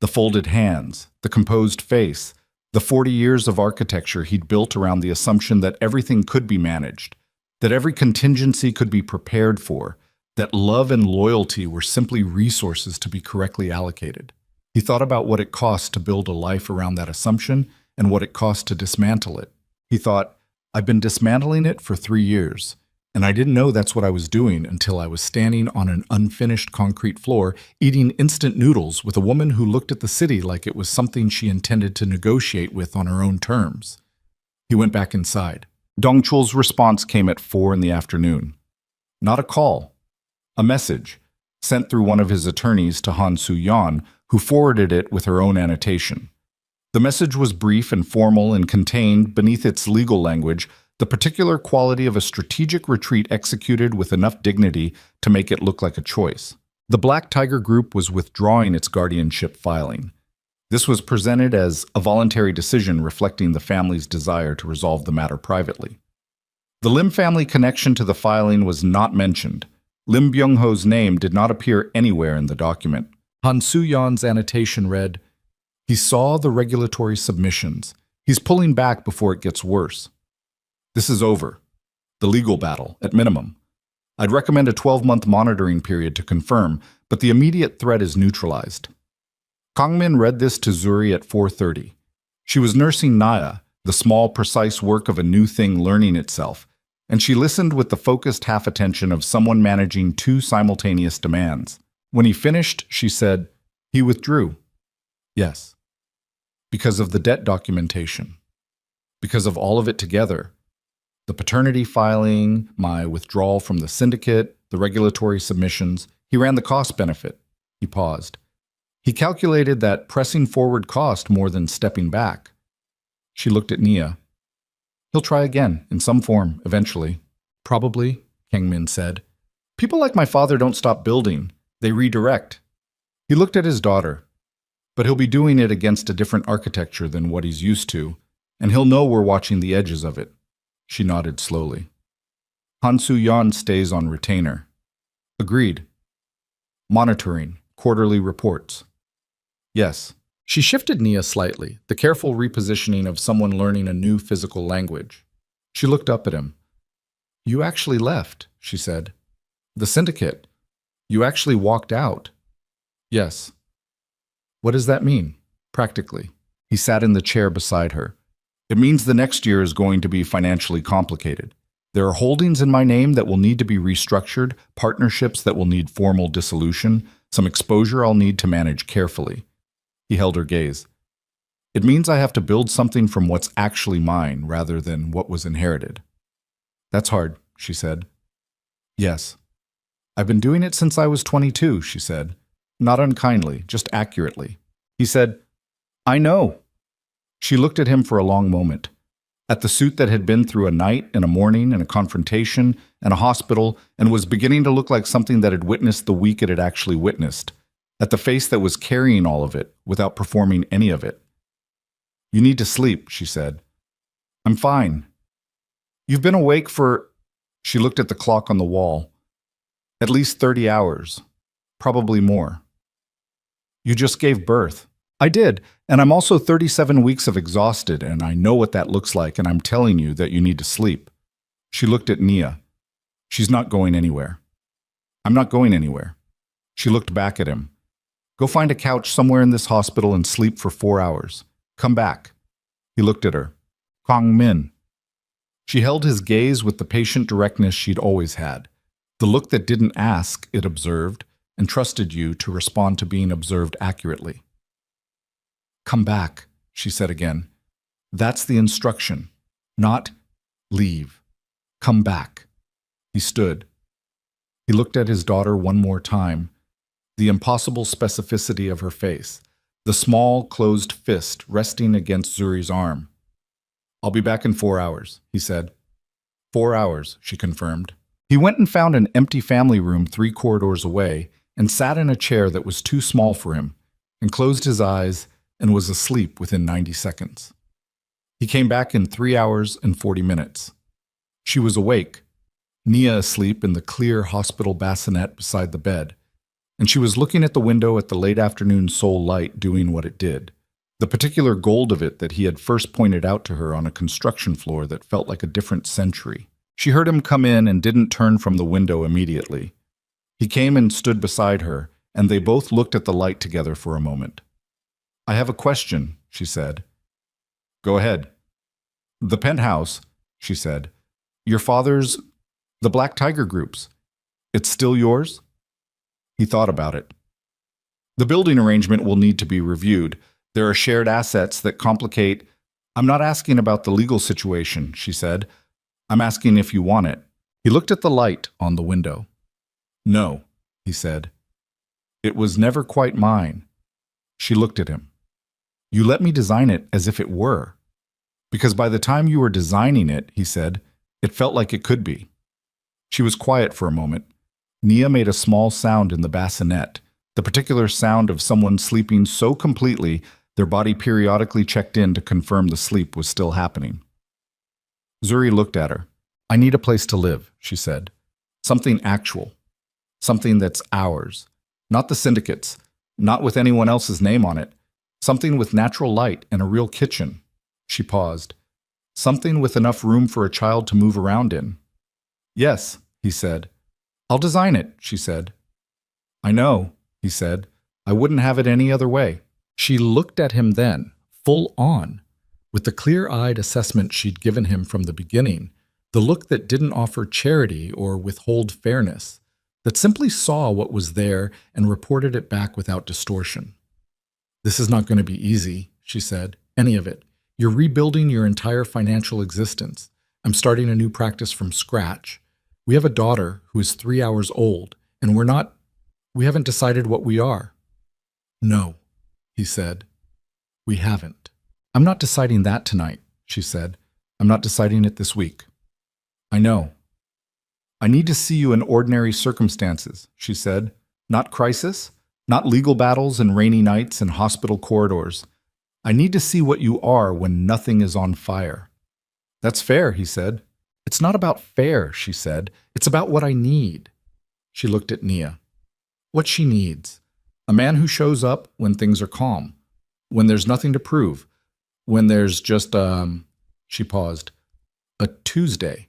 The folded hands, the composed face, the 40 years of architecture he'd built around the assumption that everything could be managed, that every contingency could be prepared for, that love and loyalty were simply resources to be correctly allocated. He thought about what it cost to build a life around that assumption and what it cost to dismantle it. He thought, I've been dismantling it for 3 years, and I didn't know that's what I was doing until I was standing on an unfinished concrete floor eating instant noodles with a woman who looked at the city like it was something she intended to negotiate with on her own terms. He went back inside. Dong-chul's response came at 4 in the afternoon. Not a call. A message, sent through one of his attorneys to Han Soo-yeon, who forwarded it with her own annotation. The message was brief and formal and contained, beneath its legal language, the particular quality of a strategic retreat executed with enough dignity to make it look like a choice. The Black Tiger Group was withdrawing its guardianship filing. This was presented as a voluntary decision reflecting the family's desire to resolve the matter privately. The Lim family connection to the filing was not mentioned. Lim Byung-ho's name did not appear anywhere in the document. Han Soo-yeon's annotation read, He saw the regulatory submissions. He's pulling back before it gets worse. This is over. The legal battle, at minimum. I'd recommend a 12-month monitoring period to confirm, but the immediate threat is neutralized. Kang Min read this to Zuri at 4:30. She was nursing Naya, the small, precise work of a new thing learning itself, and she listened with the focused half-attention of someone managing 2 simultaneous demands. When he finished, she said, He withdrew. Yes. Because of the debt documentation. Because of all of it together. The paternity filing, my withdrawal from the syndicate, the regulatory submissions. He ran the cost-benefit. He paused. He calculated that pressing forward cost more than stepping back. She looked at Nia. He'll try again, in some form, eventually. Probably, Kang Min said. People like my father don't stop building. They redirect. He looked at his daughter. But he'll be doing it against a different architecture than what he's used to, and he'll know we're watching the edges of it. She nodded slowly. Han Soo-yeon stays on retainer. Agreed. Monitoring, quarterly reports. Yes. She shifted Nia slightly, the careful repositioning of someone learning a new physical language. She looked up at him. You actually left, she said. The syndicate. You actually walked out. Yes. What does that mean, practically? He sat in the chair beside her. It means the next year is going to be financially complicated. There are holdings in my name that will need to be restructured, partnerships that will need formal dissolution, some exposure I'll need to manage carefully. He held her gaze. It means I have to build something from what's actually mine rather than what was inherited. That's hard, she said. Yes. I've been doing it since I was 22, she said. Not unkindly, just accurately. He said, I know. She looked at him for a long moment. At the suit that had been through a night and a morning and a confrontation and a hospital and was beginning to look like something that had witnessed the week it had actually witnessed. At the face that was carrying all of it without performing any of it. You need to sleep, she said. I'm fine. You've been awake for... She looked at the clock on the wall. At least 30 hours. Probably more. You just gave birth. I did, and I'm also 37 weeks of exhausted, and I know what that looks like, and I'm telling you that you need to sleep. She looked at Nia. She's not going anywhere. I'm not going anywhere. She looked back at him. Go find a couch somewhere in this hospital and sleep for 4 hours. Come back. He looked at her. Kong Min. She held his gaze with the patient directness she'd always had. The look that didn't ask, it observed, and trusted you to respond to being observed accurately. Come back, she said again. That's the instruction, not leave. Come back. He stood. He looked at his daughter one more time. The impossible specificity of her face, the small, closed fist resting against Zuri's arm. I'll be back in 4 hours, he said. 4 hours, she confirmed. He went and found an empty family room 3 corridors away and sat in a chair that was too small for him and closed his eyes and was asleep within 90 seconds. He came back in 3 hours and 40 minutes. She was awake, Nia asleep in the clear hospital bassinet beside the bed, and she was looking at the window at the late afternoon soul light doing what it did, the particular gold of it that he had first pointed out to her on a construction floor that felt like a different century. She heard him come in and didn't turn from the window immediately. He came and stood beside her, and they both looked at the light together for a moment. I have a question, she said. Go ahead. The penthouse, she said. Your father's, the Black Tiger Group's. It's still yours? He thought about it. The building arrangement will need to be reviewed. There are shared assets that complicate... I'm not asking about the legal situation, she said. I'm asking if you want it. He looked at the light on the window. No, he said. It was never quite mine. She looked at him. You let me design it as if it were. Because by the time you were designing it, he said, it felt like it could be. She was quiet for a moment. Nia made a small sound in the bassinet, the particular sound of someone sleeping so completely their body periodically checked in to confirm the sleep was still happening. Zuri looked at her. I need a place to live, she said. Something actual. Something that's ours. Not the syndicate's. Not with anyone else's name on it. Something with natural light and a real kitchen. She paused. Something with enough room for a child to move around in. Yes, he said. I'll design it, she said. I know, he said. I wouldn't have it any other way. She looked at him then, full on, with the clear-eyed assessment she'd given him from the beginning, the look that didn't offer charity or withhold fairness, that simply saw what was there and reported it back without distortion. This is not going to be easy, she said, any of it. You're rebuilding your entire financial existence. I'm starting a new practice from scratch. We have a daughter who is 3 hours old, and we haven't decided what we are. No, he said. We haven't. I'm not deciding that tonight, she said. I'm not deciding it this week. I know. I need to see you in ordinary circumstances, she said. Not crisis, not legal battles and rainy nights and hospital corridors. I need to see what you are when nothing is on fire. That's fair, he said. It's not about fair, she said. It's about what I need. She looked at Nia. What she needs. A man who shows up when things are calm, when there's nothing to prove, when there's just, she paused, a Tuesday.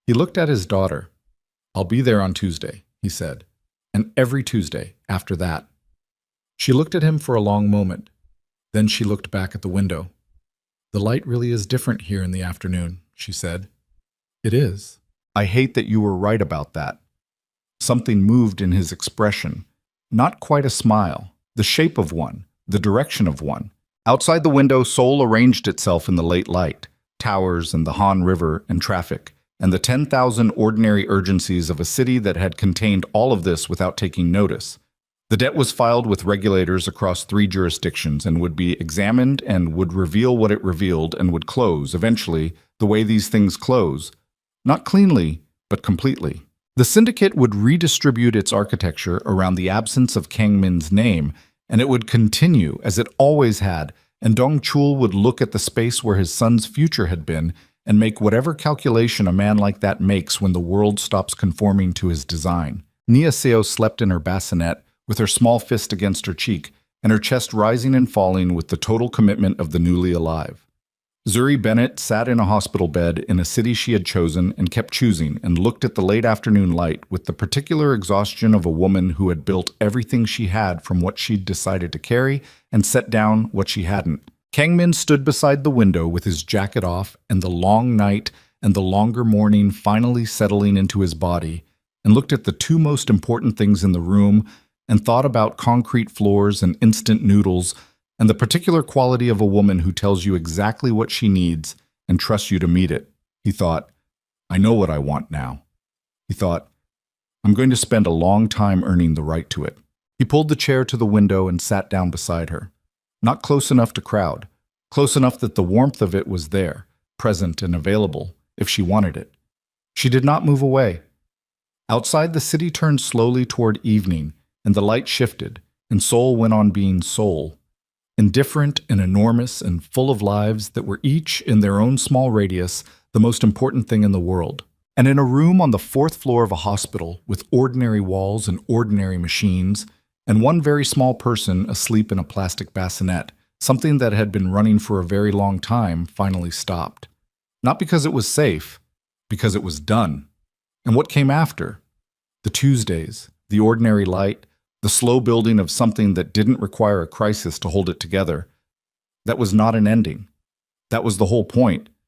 He looked at his daughter. I'll be there on Tuesday, he said, and every Tuesday after that. She looked at him for a long moment. Then she looked back at the window. The light really is different here in the afternoon, she said. It is. I hate that you were right about that. Something moved in his expression. Not quite a smile, the shape of one, the direction of one. Outside the window, Seoul arranged itself in the late light, towers and the Han River and traffic, and the 10,000 ordinary urgencies of a city that had contained all of this without taking notice. The debt was filed with regulators across 3 jurisdictions and would be examined and would reveal what it revealed and would close, eventually, the way these things close. Not cleanly, but completely. The syndicate would redistribute its architecture around the absence of Kang Min's name, and it would continue, as it always had, and Dong Chul would look at the space where his son's future had been and make whatever calculation a man like that makes when the world stops conforming to his design. Nia Seo slept in her bassinet, with her small fist against her cheek, and her chest rising and falling with the total commitment of the newly alive. Zuri Bennett sat in a hospital bed in a city she had chosen and kept choosing and looked at the late afternoon light with the particular exhaustion of a woman who had built everything she had from what she'd decided to carry and set down what she hadn't. Kang Min stood beside the window with his jacket off and the long night and the longer morning finally settling into his body, and looked at the 2 most important things in the room and thought about concrete floors and instant noodles and the particular quality of a woman who tells you exactly what she needs and trusts you to meet it. He thought, I know what I want now. He thought, I'm going to spend a long time earning the right to it. He pulled the chair to the window and sat down beside her. Not close enough to crowd, close enough that the warmth of it was there, present and available, if she wanted it. She did not move away. Outside, the city turned slowly toward evening, and the light shifted, and Seoul went on being Seoul. Indifferent and enormous and full of lives that were each, in their own small radius, the most important thing in the world. And in a room on the 4th floor of a hospital, with ordinary walls and ordinary machines, and one very small person asleep in a plastic bassinet, something that had been running for a very long time finally stopped. Not because it was safe, because it was done. And what came after? The Tuesdays, the ordinary light, the slow building of something that didn't require a crisis to hold it together. That was not an ending. That was the whole point.